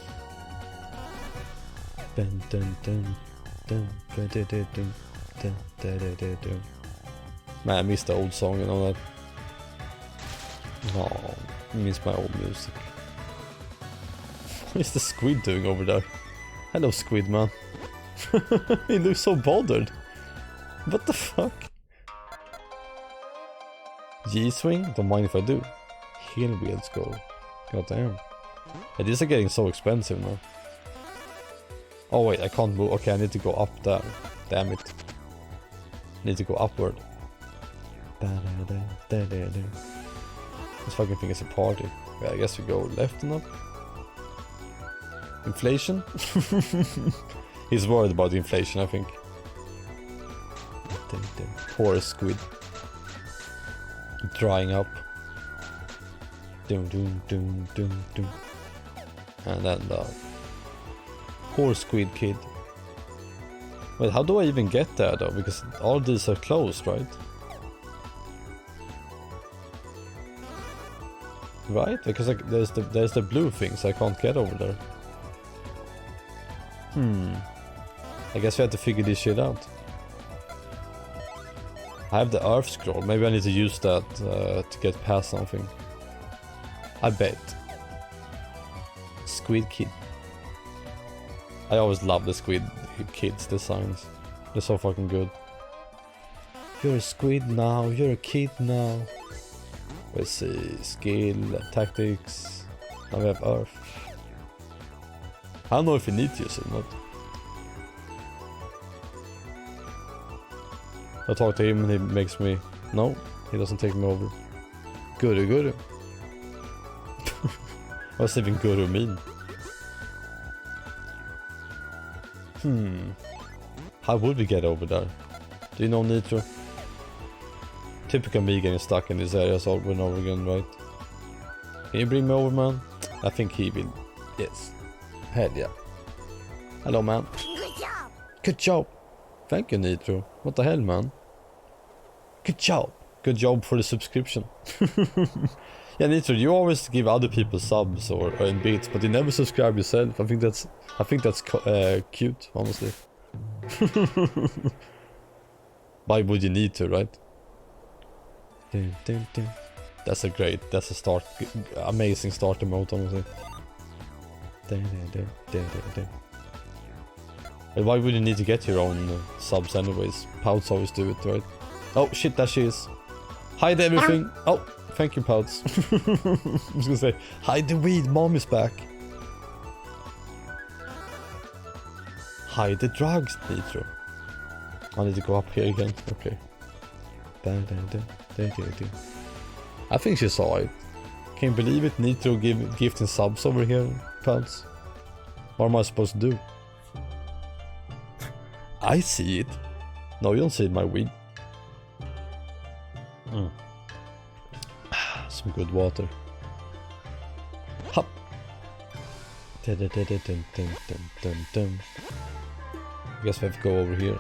Man, I miss the old song, you know that. Oh, I miss my old music. What is the squid doing over there? Hello, squid man. He looks so bothered. What the fuck? G-swing? Don't mind if I do. Heel wheels go. God damn. Hey, these are getting so expensive now. Oh wait, I can't move. Okay, I need to go up there. Damn it. I need to go upward. This fucking thing is a party. Yeah, I guess we go left and up. Inflation? He's worried about the inflation, I think. Poor squid. Drying up. Doom doom doom doom doom. And then the poor squid kid. Wait, how do I even get there though? Because all these are closed, right? Right? Because like, there's the blue thing, so I can't get over there. I guess we have to figure this shit out. I have the earth scroll. Maybe I need to use that to get past something. I bet. Squid Kid. I always love the Squid Kids designs. They're so fucking good. You're a squid now. You're a kid now. Let's see. Skill, tactics. Now we have earth. I don't know if you need to use it or not. I talk to him and he makes me... No, he doesn't take me over. Guru. What's even guru mean? How would we get over there? Do you know Nitro? Typical me getting stuck in these areas over and over again, right? Can you bring me over, man? I think he will. Yes. Hell yeah. Hello, man. Good job. Good job. Thank you, Nitro. What the hell, man? Good job. Good job for the subscription. Yeah, Nitro, you always give other people subs or in bits, but you never subscribe yourself. I think that's cute, honestly. Why would you need to, right? That's a start, amazing starter mode, honestly. But why would you need to get your own subs anyways? Pouts always do it, right? Oh shit, there she is. Hide everything. Oh, thank you, Pouts. I was gonna say, hide the weed, mom is back. Hide the drugs, Nitro. I need to go up here again. Okay. I think she saw it. Can't believe it. Nitro gifting subs over here, Pouts. What am I supposed to do? I see it. No, you don't see my weed. Some good water. Hop. I guess we have to go over here.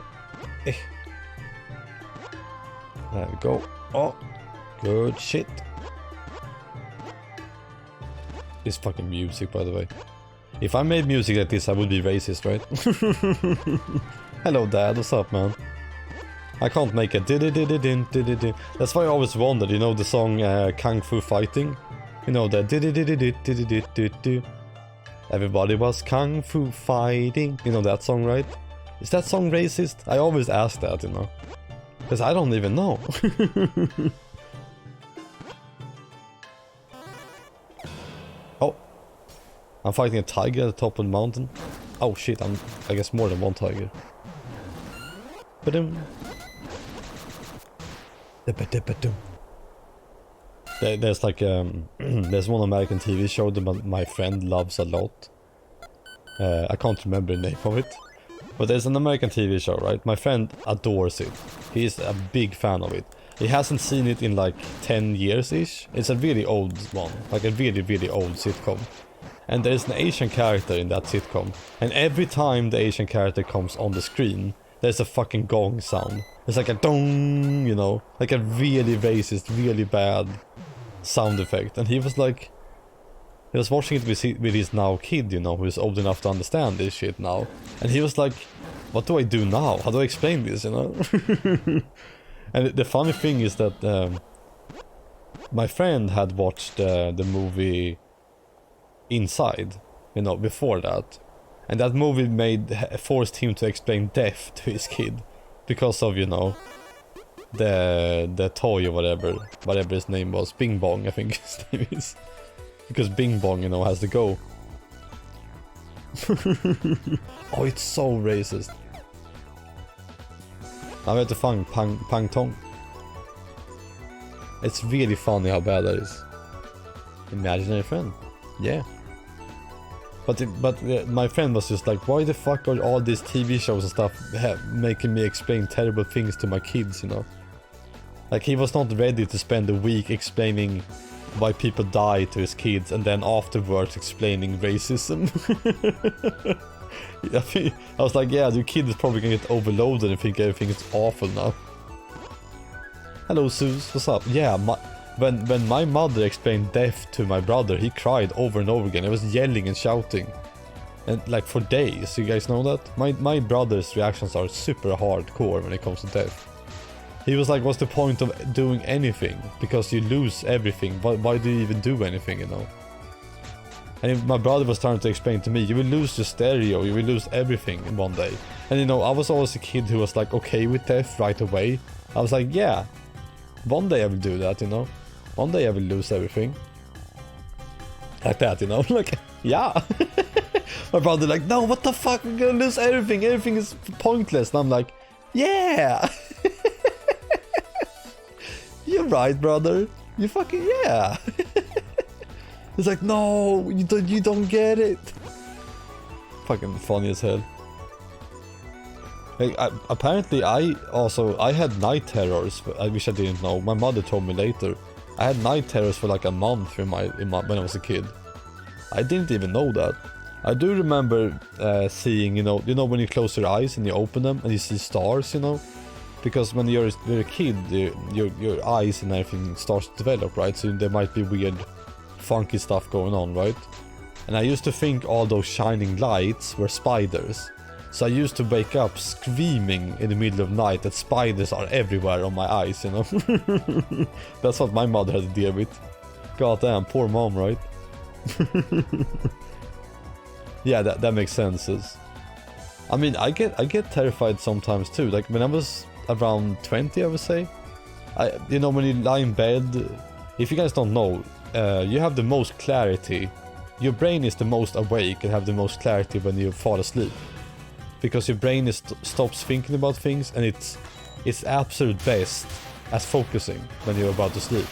There we go. Oh, good shit. This fucking music, by the way. If I made music like this, I would be racist, right? Hello, Dad. What's up, man? I can't make it. That's why I always wondered, you know, the song Kung Fu Fighting? You know, that everybody was Kung Fu fighting. You know that song, right? Is that song racist? I always ask that, you know. Because I don't even know. Oh. I'm fighting a tiger at the top of the mountain. Oh shit, I guess more than one tiger. There's like there's one American TV show that my friend loves a lot. I can't remember the name of it, but there's an American TV show, right? My friend adores it. He's a big fan of it. He hasn't seen it in like 10 years-ish. It's a really old one, like a really old sitcom. And there's an Asian character in that sitcom, and every time the Asian character comes on the screen, there's a fucking gong sound. It's like a dong, you know, like a really racist, really bad sound effect. And he was like, he was watching it with his now kid, you know, who's old enough to understand this shit now. And he was like, what do I do now? How do I explain this, you know? And the funny thing is that my friend had watched the movie Inside, you know, before that. And that movie forced him to explain death to his kid. Because of, you know, the toy or whatever his name was. Bing Bong, I think his name is. Because Bing Bong, you know, has to go. Oh, it's so racist. Now we have to find Pang Tong. It's really funny how bad that is. Imaginary friend. Yeah. But my friend was just like, why the fuck are all these TV shows and stuff making me explain terrible things to my kids, you know? Like, he was not ready to spend a week explaining why people die to his kids and then afterwards explaining racism. I was like, yeah, your kid is probably gonna get overloaded and think everything is awful now. Hello, Zeus, what's up? Yeah, when my mother explained death to my brother, he cried over and over again. He was yelling and shouting. And like for days, you guys know that? My brother's reactions are super hardcore when it comes to death. He was like, what's the point of doing anything? Because you lose everything. Why do you even do anything, you know? And my brother was trying to explain to me, you will lose your stereo, you will lose everything in one day. And you know, I was always a kid who was like okay with death right away. I was like, yeah, one day I will do that, you know? One day I will lose everything. Like that, you know? Like, yeah. My brother like, no, what the fuck? We're gonna lose everything. Everything is pointless. And I'm like, yeah. You're right, brother. You fucking, yeah. It's like, no, you don't get it. Fucking funny as hell. Like, apparently I had night terrors, which I didn't know. My mother told me later. I had night terrors for like a month when I was a kid. I didn't even know that. I do remember seeing, you know when you close your eyes and you open them and you see stars, you know? Because when you're a kid, your eyes and everything starts to develop, right? So there might be weird, funky stuff going on, right? And I used to think all those shining lights were spiders. So I used to wake up screaming in the middle of the night that spiders are everywhere on my eyes, you know? That's what my mother had to deal with. God damn, poor mom, right? Yeah, that makes sense. I mean, I get terrified sometimes too. Like when I was around 20, I would say. When you lie in bed, if you guys don't know, you have the most clarity. Your brain is the most awake and have the most clarity when you fall asleep. Because your brain stops thinking about things and it's absolute best as focusing when you're about to sleep.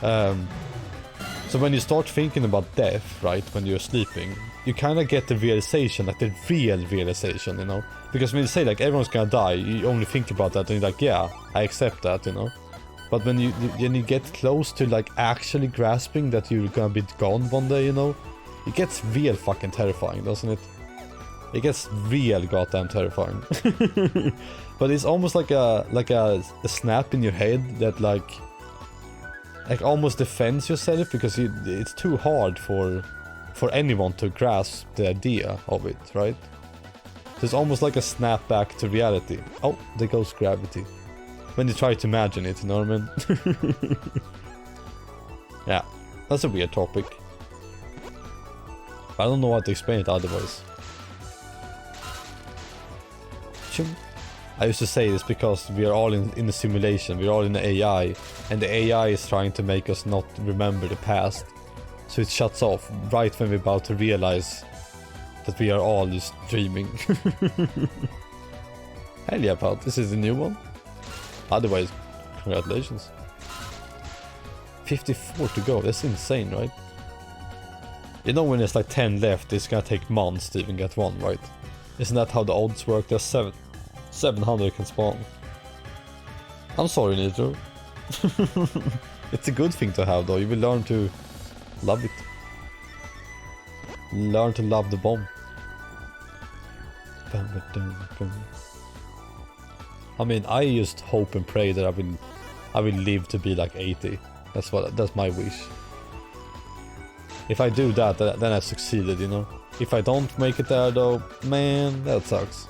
So when you start thinking about death, right, when you're sleeping, you kind of get the realization, like the real realization, you know? Because when you say like everyone's gonna die, you only think about that and you're like, yeah, I accept that, you know? But when you get close to like actually grasping that you're gonna be gone one day, you know? It gets real fucking terrifying, doesn't it? It gets real goddamn terrifying. But it's almost like a snap in your head that like like almost defends yourself because it's too hard for anyone to grasp the idea of it, right? There's almost like a snap back to reality. Oh, there goes gravity. When you try to imagine it, you know what I mean? Yeah, that's a weird topic. I don't know how to explain it otherwise. I used to say this because we are all in a simulation, we're all in the AI, and the AI is trying to make us not remember the past. So it shuts off right when we're about to realize that we are all just dreaming. Hell yeah, pal, this is the new one. Otherwise, congratulations. 54 to go, that's insane, right? You know when there's like 10 left, it's gonna take months to even get one, right? Isn't that how the odds work? There's 700 can spawn. I'm sorry, Nitro. It's a good thing to have though, you will learn to love it. Learn to love the bomb. I mean, I just hope and pray that I will live to be like 80. That's my wish. If I do that, then I succeeded, you know. If I don't make it there though, man, that sucks.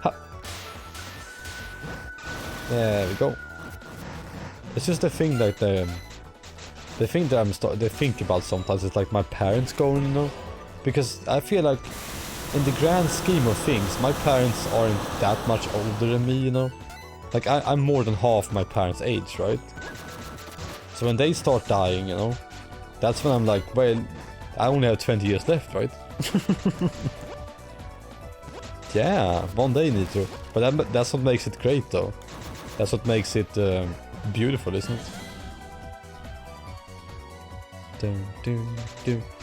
Ha. There we go. It's just the thing that the thing that they think about sometimes is like my parents going, you know, because I feel like in the grand scheme of things, my parents aren't that much older than me, you know. Like I'm more than half my parents' age, right? So when they start dying, you know, that's when I'm like, well, I only have 20 years left, right? Yeah, one day need to. But that's what makes it great, though. That's what makes it beautiful, isn't it?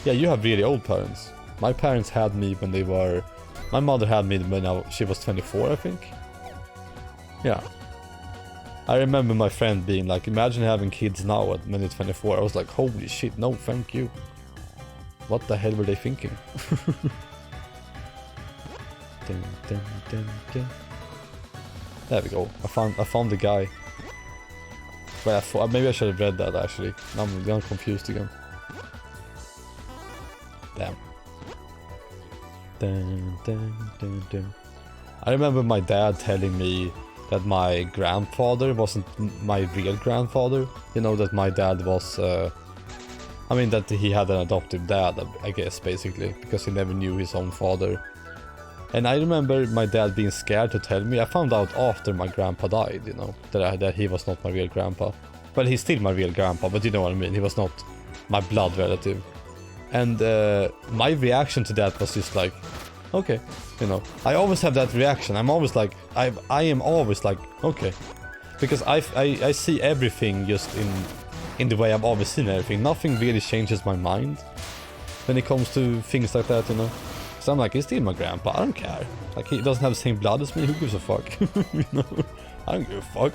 Yeah, you have really old parents. My parents had me when they were... My mother had me when she was 24, I think. Yeah. I remember my friend being like, imagine having kids now when they're 24. I was like, holy shit, no thank you. What the hell were they thinking? There we go. I found the guy. But maybe I should have read that actually. Now I'm confused again. Damn. I remember my dad telling me that my grandfather wasn't my real grandfather. You know, that my dad was... I mean, that he had an adoptive dad, I guess, basically. Because he never knew his own father. And I remember my dad being scared to tell me. I found out after my grandpa died, you know, that he was not my real grandpa. Well, he's still my real grandpa, but you know what I mean. He was not my blood relative. And my reaction to that was just like, okay, you know. I always have that reaction. I'm always like, I am always like, okay. Because I see everything just in the way I've always seen everything. Nothing really changes my mind when it comes to things like that, you know. So I'm like, he's still my grandpa, I don't care. Like, he doesn't have the same blood as me, who gives a fuck? You know? I don't give a fuck.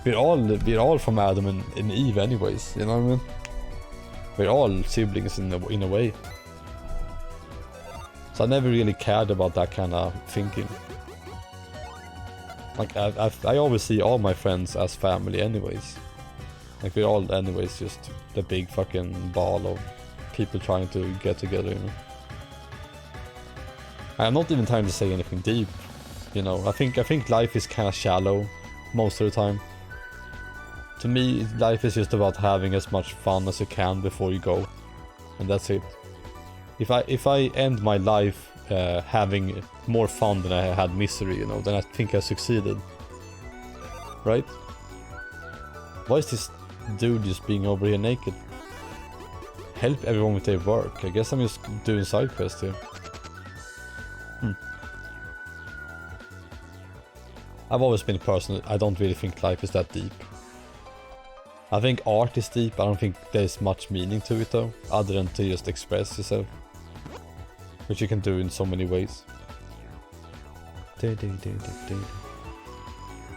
We're all from Adam and Eve anyways, you know what I mean? We're all siblings in a way. So I never really cared about that kind of thinking. Like, I always see all my friends as family anyways. Like, we're all anyways just the big fucking ball of people trying to get together, you know? I'm not even trying to say anything deep, you know. I think life is kind of shallow most of the time. To me, life is just about having as much fun as you can before you go, and that's it. If I end my life having more fun than I had misery, you know, then I think I succeeded. Right? Why is this dude just being over here naked? Help everyone with their work. I guess I'm just doing side quests here. I've always been a person, I don't really think life is that deep. I think art is deep, I don't think there's much meaning to it though, other than to just express yourself. Which you can do in so many ways.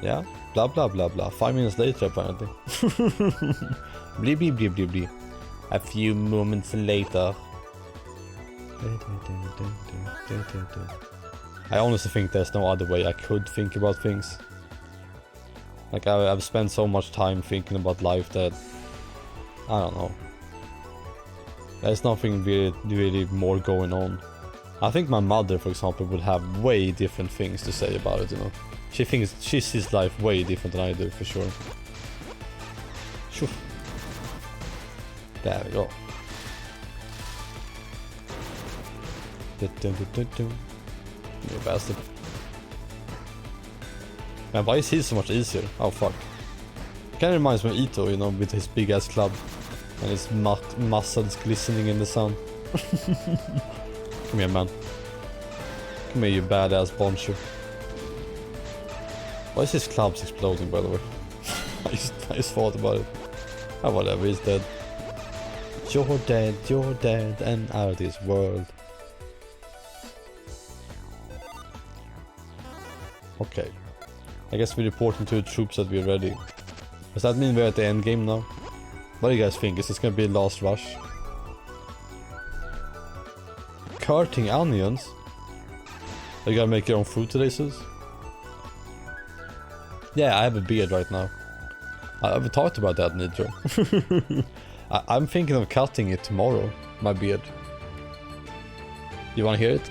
Yeah, blah blah blah blah, 5 minutes later apparently. Blee blee blee blee blee. A few moments later. I honestly think there's no other way I could think about things. Like I've spent so much time thinking about life that I don't know. There's nothing really more going on. I think my mother, for example, would have way different things to say about it, you know. She sees life way different than I do, for sure. Shoo. There we go. You bastard. Man, why is he so much easier? Oh fuck. Kinda reminds me of Ito, you know, with his big ass club. And his muscles glistening in the sun. Come here, man. Come here, you badass boncher. Why is his clubs exploding, by the way? I just thought about it. Oh, whatever, he's dead. You're dead, and out of this world. Okay. I guess we're reporting to the troops that we're ready. Does that mean we're at the end game now? What do you guys think? Is this gonna be a last rush? Curting onions? Are you gonna make your own food today, sis? Yeah, I have a beard right now. I've talked about that, Nitro. I'm thinking of cutting it tomorrow, my beard. You wanna hear it?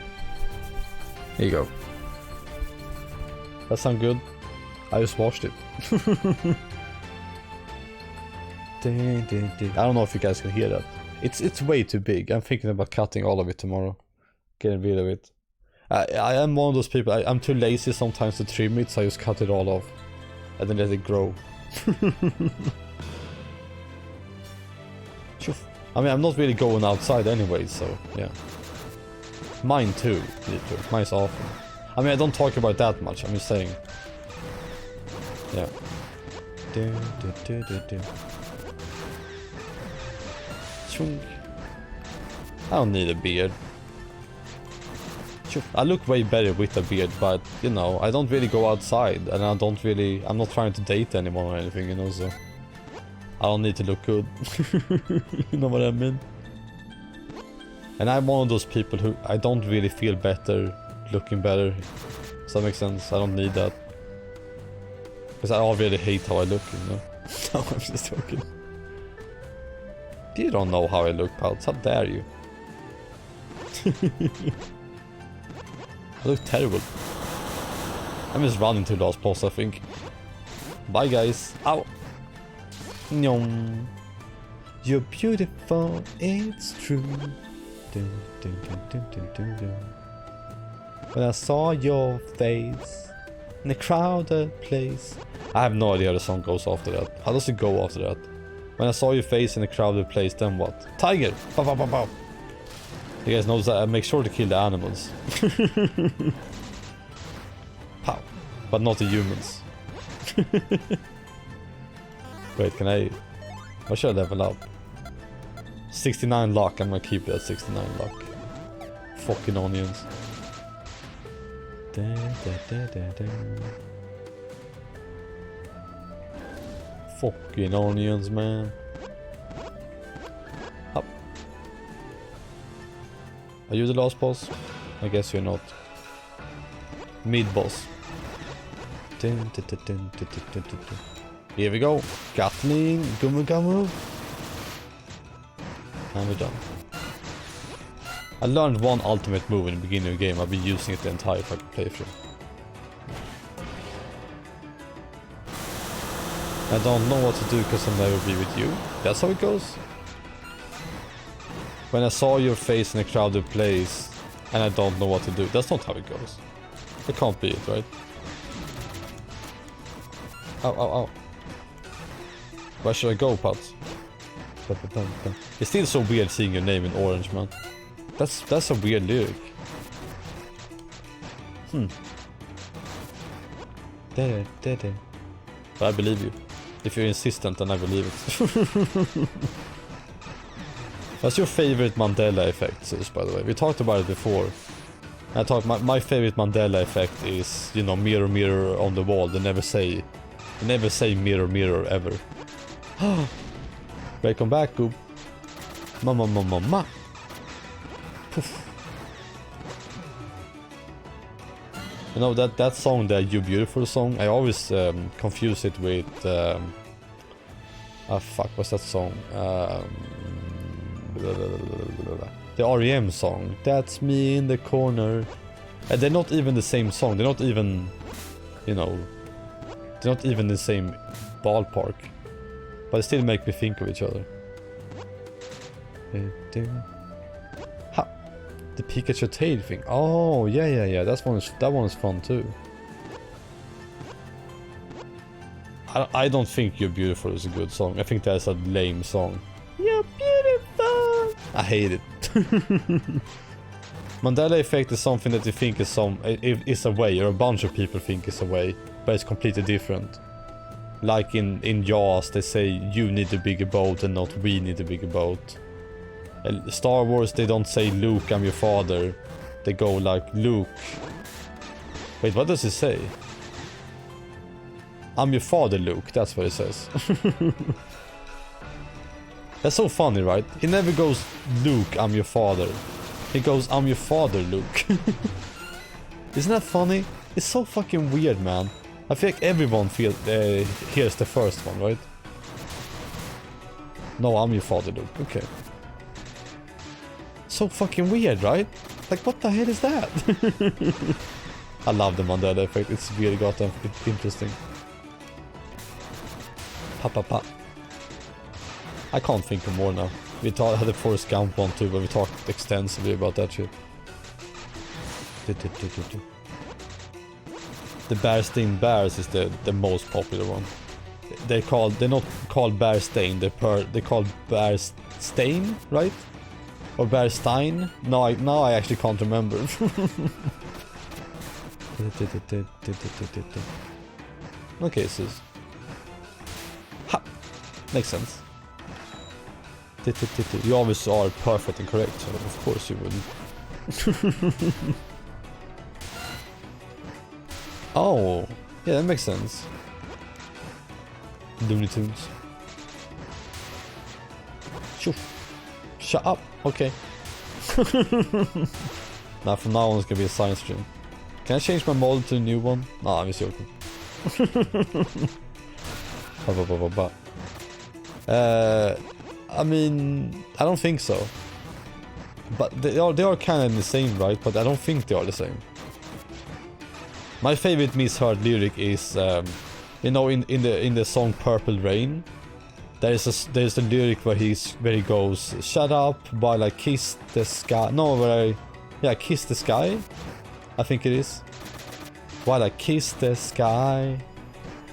Here you go. That sound good? I just washed it. I don't know if you guys can hear that. It's way too big. I'm thinking about cutting all of it tomorrow. Getting rid of it. I am one of those people. I'm too lazy sometimes to trim it, so I just cut it all off. And then let it grow. I mean, I'm not really going outside anyway, so yeah. Mine too, literally. Mine's awful. I mean, I don't talk about that much, I'm just saying. Yeah. I don't need a beard. I look way better with a beard, but you know, I don't really go outside, and I'm not trying to date anyone or anything, you know, so I don't need to look good. You know what I mean? And I'm one of those people who I don't really feel better looking better. Does that make sense? I don't need that. Because I already hate how I look, you know? No, I'm just joking. You don't know how I look, pals. How dare you? I look terrible. I'm just running to the last boss, I think. Bye, guys. Ow! Nyom. You're beautiful, it's true. Dun, dun, dun, dun, dun, dun, dun. When I saw your face in a crowded place. I have no idea how the song goes after that. How does it go after that? When I saw your face in a crowded place, then what? Tiger! Pow, pow, pow, pow. You guys notice that I make sure to kill the animals. Pow. But not the humans. Wait, can I... What should I level up? 69 luck, I'm gonna keep it at 69 luck. Fucking onions. Da, da, da, da, da. Fucking onions, man. Up. Are you the last boss? I guess you're not. Mid boss. Dun, dun, dun, dun, dun, dun, dun, dun. Here we go. Gatling, Gummu Gummu. And we're done. I learned one ultimate move in the beginning of the game. I've been using it the entire fucking playthrough. I don't know what to do because I'll never be with you. That's how it goes. When I saw your face in a crowded place and I don't know what to do. That's not how it goes. That can't be it, right? Ow, ow, ow. Where should I go, Pats? It's still so weird seeing your name in orange, man. That's a weird lyric. But I believe you. If you're insistent, then I believe it. What's your favorite Mandela effect, Sus, by the way? We talked about it before. I thought my favorite Mandela effect is, you know, mirror, mirror on the wall. They never say mirror, mirror ever. Welcome back, Goob. Ma. Poof. You know that song, the "You Beautiful" song. I always confuse it with fuck, what's that song? The REM song. That's me in the corner. And they're not even the same song. They're not even, you know, they're not even the same ballpark. But they still make me think of each other. Ha! The Pikachu tail thing. Oh, yeah. That one is fun too. I don't think "You're Beautiful" is a good song. I think that's a lame song. You're beautiful! I hate it. Mandela effect is something that you think is is a way, or a bunch of people think is a way, but it's completely different. Like in Jaws, they say you need a bigger boat and not we need a bigger boat. Star Wars, they don't say Luke, I'm your father. They go like Luke. Wait, what does it say? I'm your father, Luke. That's what it says. That's so funny, right? He never goes, Luke, I'm your father. He goes, I'm your father, Luke. Isn't that funny? It's so fucking weird, man. I feel like everyone hears the first one, right? No, I'm your father, Luke. Okay. So fucking weird, right? Like, what the hell is that? I love the Mandela effect. It's really goddamn interesting. Pa. I can't think of more now. We had the Forrest Gump one too, but we talked extensively about that shit. The Bearstein Bears is the most popular one. They're not called Bearstein. They're called Bearstein, right? Or Bearstein? Now I actually can't remember. Okay, sis. Ha! Makes sense. You always are perfect and correct, so of course you wouldn't. Oh, yeah, that makes sense. Looney Tunes. Shut up. Okay. Now from now on it's gonna be a science stream. Can I change my model to a new one? Nah, I'm just joking. I mean, I don't think so. But they are kind of the same, right? But I don't think they are the same. My favorite misheard lyric is, you know, in the song "Purple Rain," there's a lyric where he goes, "Shut up while I kiss the sky." No, kiss the sky. I think it is. While I kiss the sky,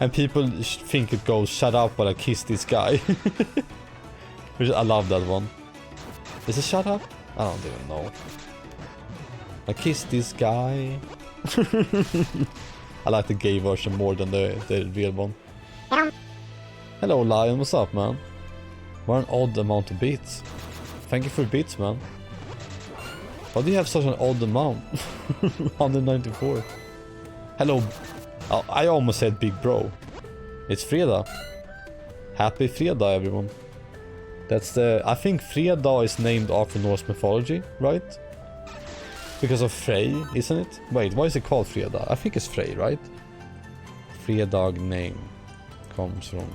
and people think it goes, "Shut up while I kiss this guy." Which I love that one. Is it "shut up"? I don't even know. I kiss this guy. I like the gay version more than the real one. Hello Lion, what's up, man? What an odd amount of beats. Thank you for the beats, man. Why do you have such an odd amount? 194. Hello. Oh, I almost said big bro. It's Fredag. Happy Fredag, everyone. I think Fredag is named after Norse mythology, right? Because of Frey, isn't it? Wait, why is it called Fredag? I think it's Frey, right? Fredag name comes from...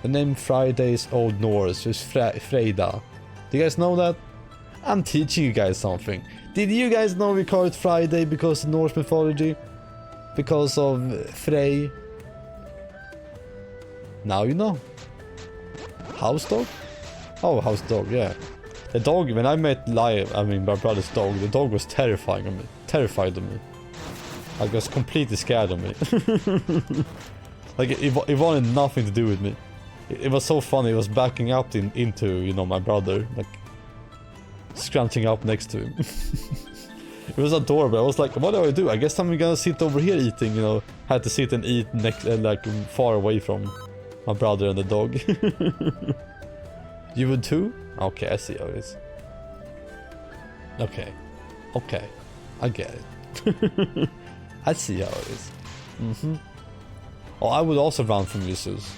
The name Friday is Old Norse, so it's Freida. Do you guys know that? I'm teaching you guys something. Did you guys know we call it Friday because of Norse mythology? Because of Frey? Now you know. House dog? Oh, house dog, yeah. The dog, when I met my brother's dog, the dog was terrified of me. Like, it was completely scared of me. Like, it wanted nothing to do with me. It was so funny, it was backing up into, you know, my brother. Like, scrunching up next to him. It was adorable. I was like, what do? I guess I'm gonna sit over here eating, you know. Had to sit and eat next, like, far away from my brother and the dog. You would too? Okay, I see how it is. Okay. I get it. I see how it is. Oh, I would also run from you, Sus.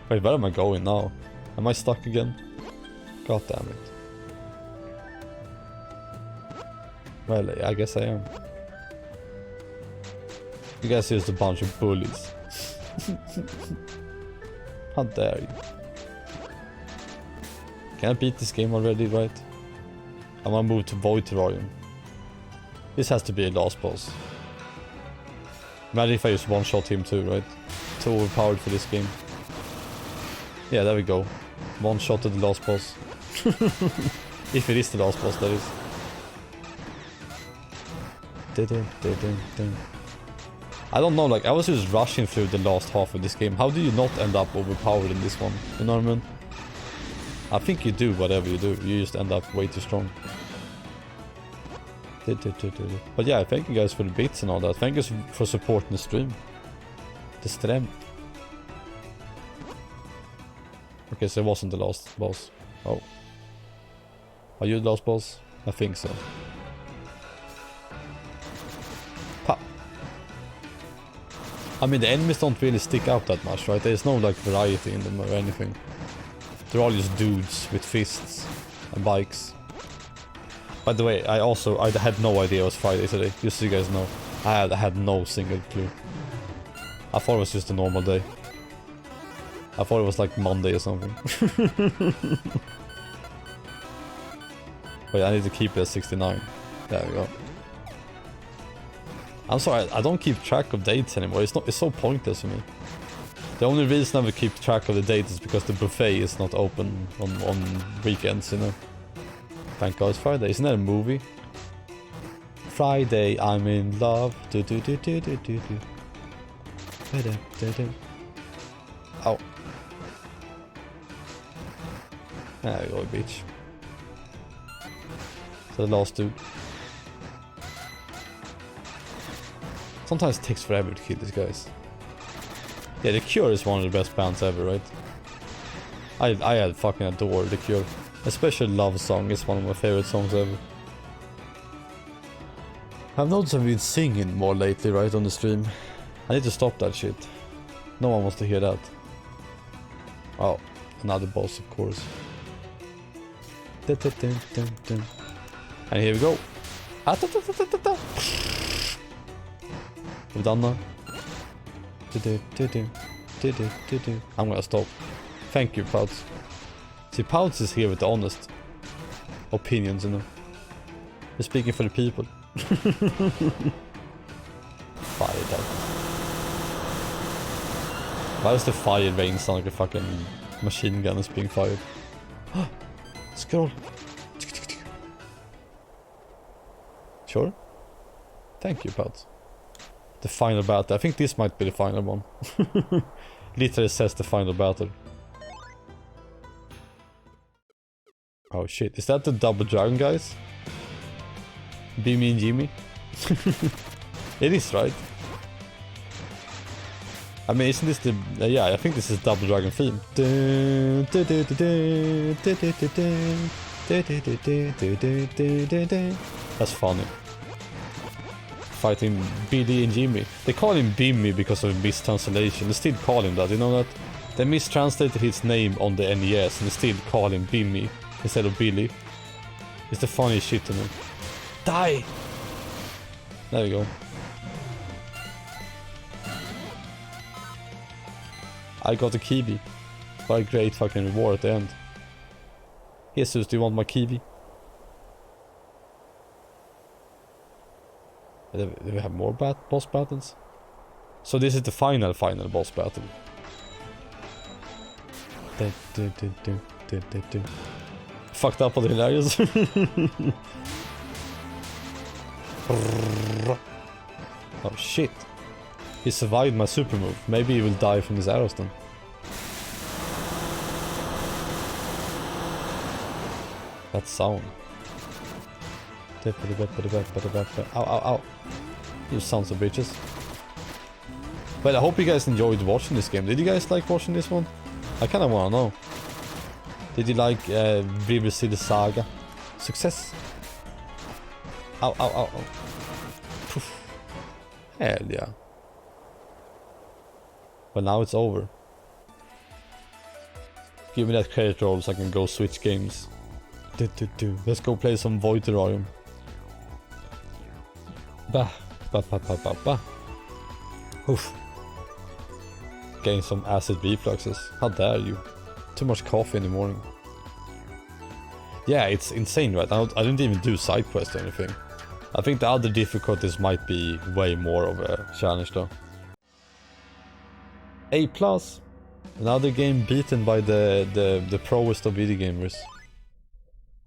Wait, where am I going now? Am I stuck again? God damn it. Well, I guess I am. You guys are just a bunch of bullies. How dare you? Can I beat this game already, right? I wanna move to vtuber. This has to be a last boss. Imagine if I just one-shot him too, right? Too overpowered for this game. Yeah, there we go. One-shot to the last boss. If it is the last boss, that is. I don't know, like, I was just rushing through the last half of this game. How do you not end up overpowered in this one? You know what I mean? I think you do, whatever you do. You just end up way too strong. But yeah, thank you guys for the bits and all that. Thank you for supporting the stream. The stream. Okay, so it wasn't the last boss. Oh. Are you the last boss? I think so. Pa. I mean, the enemies don't really stick out that much, right? There's no, like, variety in them or anything. They're all just dudes with fists and bikes. By the way, I had no idea it was Friday today, just so you guys know. I had no single clue. I thought it was just a normal day. I thought it was like Monday or something. Wait, I need to keep it at 69. There we go. I'm sorry, I don't keep track of dates anymore. It's so pointless for me. The only reason I would keep track of the dates is because the buffet is not open on weekends, you know. Thank God it's Friday. Isn't that a movie? Friday, I'm in love. Do do do do do do do. Ow. There we go, bitch. So the last dude. Sometimes it takes forever to kill these guys. Yeah, The Cure is one of the best bands ever, right? I fucking adore The Cure. Especially Love Song is one of my favorite songs ever. I've noticed I've been singing more lately, right, on the stream. I need to stop that shit. No one wants to hear that. Oh, another boss, of course. And here we go. We're done now. I'm gonna stop. Thank you, Pouts. See, Pouts is here with the honest opinions, you know. You're speaking for the people. Fire that. Why does the fire rain sound like a fucking machine gun is being fired? Scroll. Sure. Thank you, Pouts. The final battle. I think this might be the final one. Literally says the final battle. Oh shit, is that the double dragon, guys? Bimmy and Jimmy? It is, right? I mean, isn't this the... yeah, I think this is double dragon theme. That's funny. Fighting Billy and Jimmy. They call him Bimmy because of a mistranslation. They still call him that, you know that? They mistranslated his name on the NES and they still call him Bimmy instead of Billy. It's the funniest shit to me. Die! There we go. I got a kiwi. What a great fucking reward at the end. Jesus, do you want my kiwi? Do we have more boss battles? So this is the final boss battle. Fucked up on the hilarious. Oh shit. He survived my super move. Maybe he will die from his arrows then. That sound. Ow, ow, ow. You sons of bitches. Well, I hope you guys enjoyed watching this game. Did you guys like watching this one? I kinda wanna know. Did you like City Saga? Success. Ow, ow, ow, ow. Poof. Hell yeah. But now it's over. Give me that credit roll so I can go switch games. Let's go play some vtuber. Bah. Oof. Getting some acid refluxes. How dare you? Too much coffee in the morning. Yeah, it's insane, right? I didn't even do side quests or anything. I think the other difficulties might be way more of a challenge though. A+. Another game beaten by the proest of video gamers.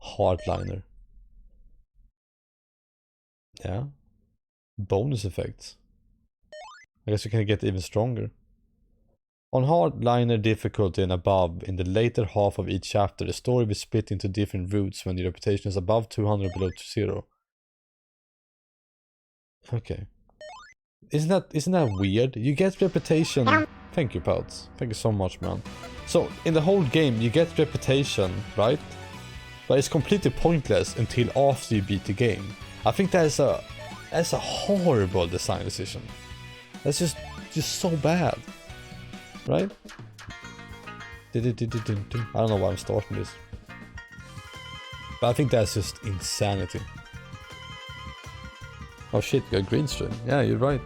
Hardliner. Yeah. Bonus effects. I guess you can get even stronger. On hardliner difficulty and above, in the later half of each chapter, the story will split into different routes when the reputation is above 200 below 0. Okay. Isn't that weird? You get reputation. Thank you, Pouts. Thank you so much, man. So, in the whole game, you get reputation, right? But it's completely pointless until after you beat the game. I think that's a horrible design decision. That's just so bad. Right? I don't know why I'm starting this. But I think that's just insanity. Oh shit, we got green screen. Yeah, you're right.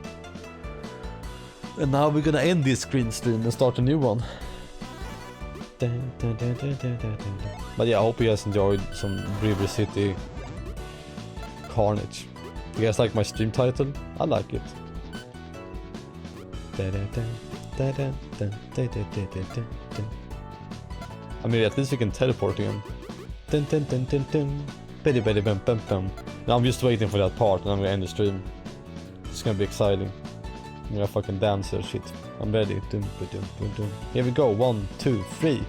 And now we're gonna end this green screen and start a new one. But yeah, I hope you guys enjoyed some River City Carnage. You guys like my stream title? I like it. I mean, at least we can teleport again. Now I'm just waiting for that part and I'm gonna end the stream. It's gonna be exciting. I'm gonna fucking dance or shit. I'm ready. Here we go. 1, 2, 3.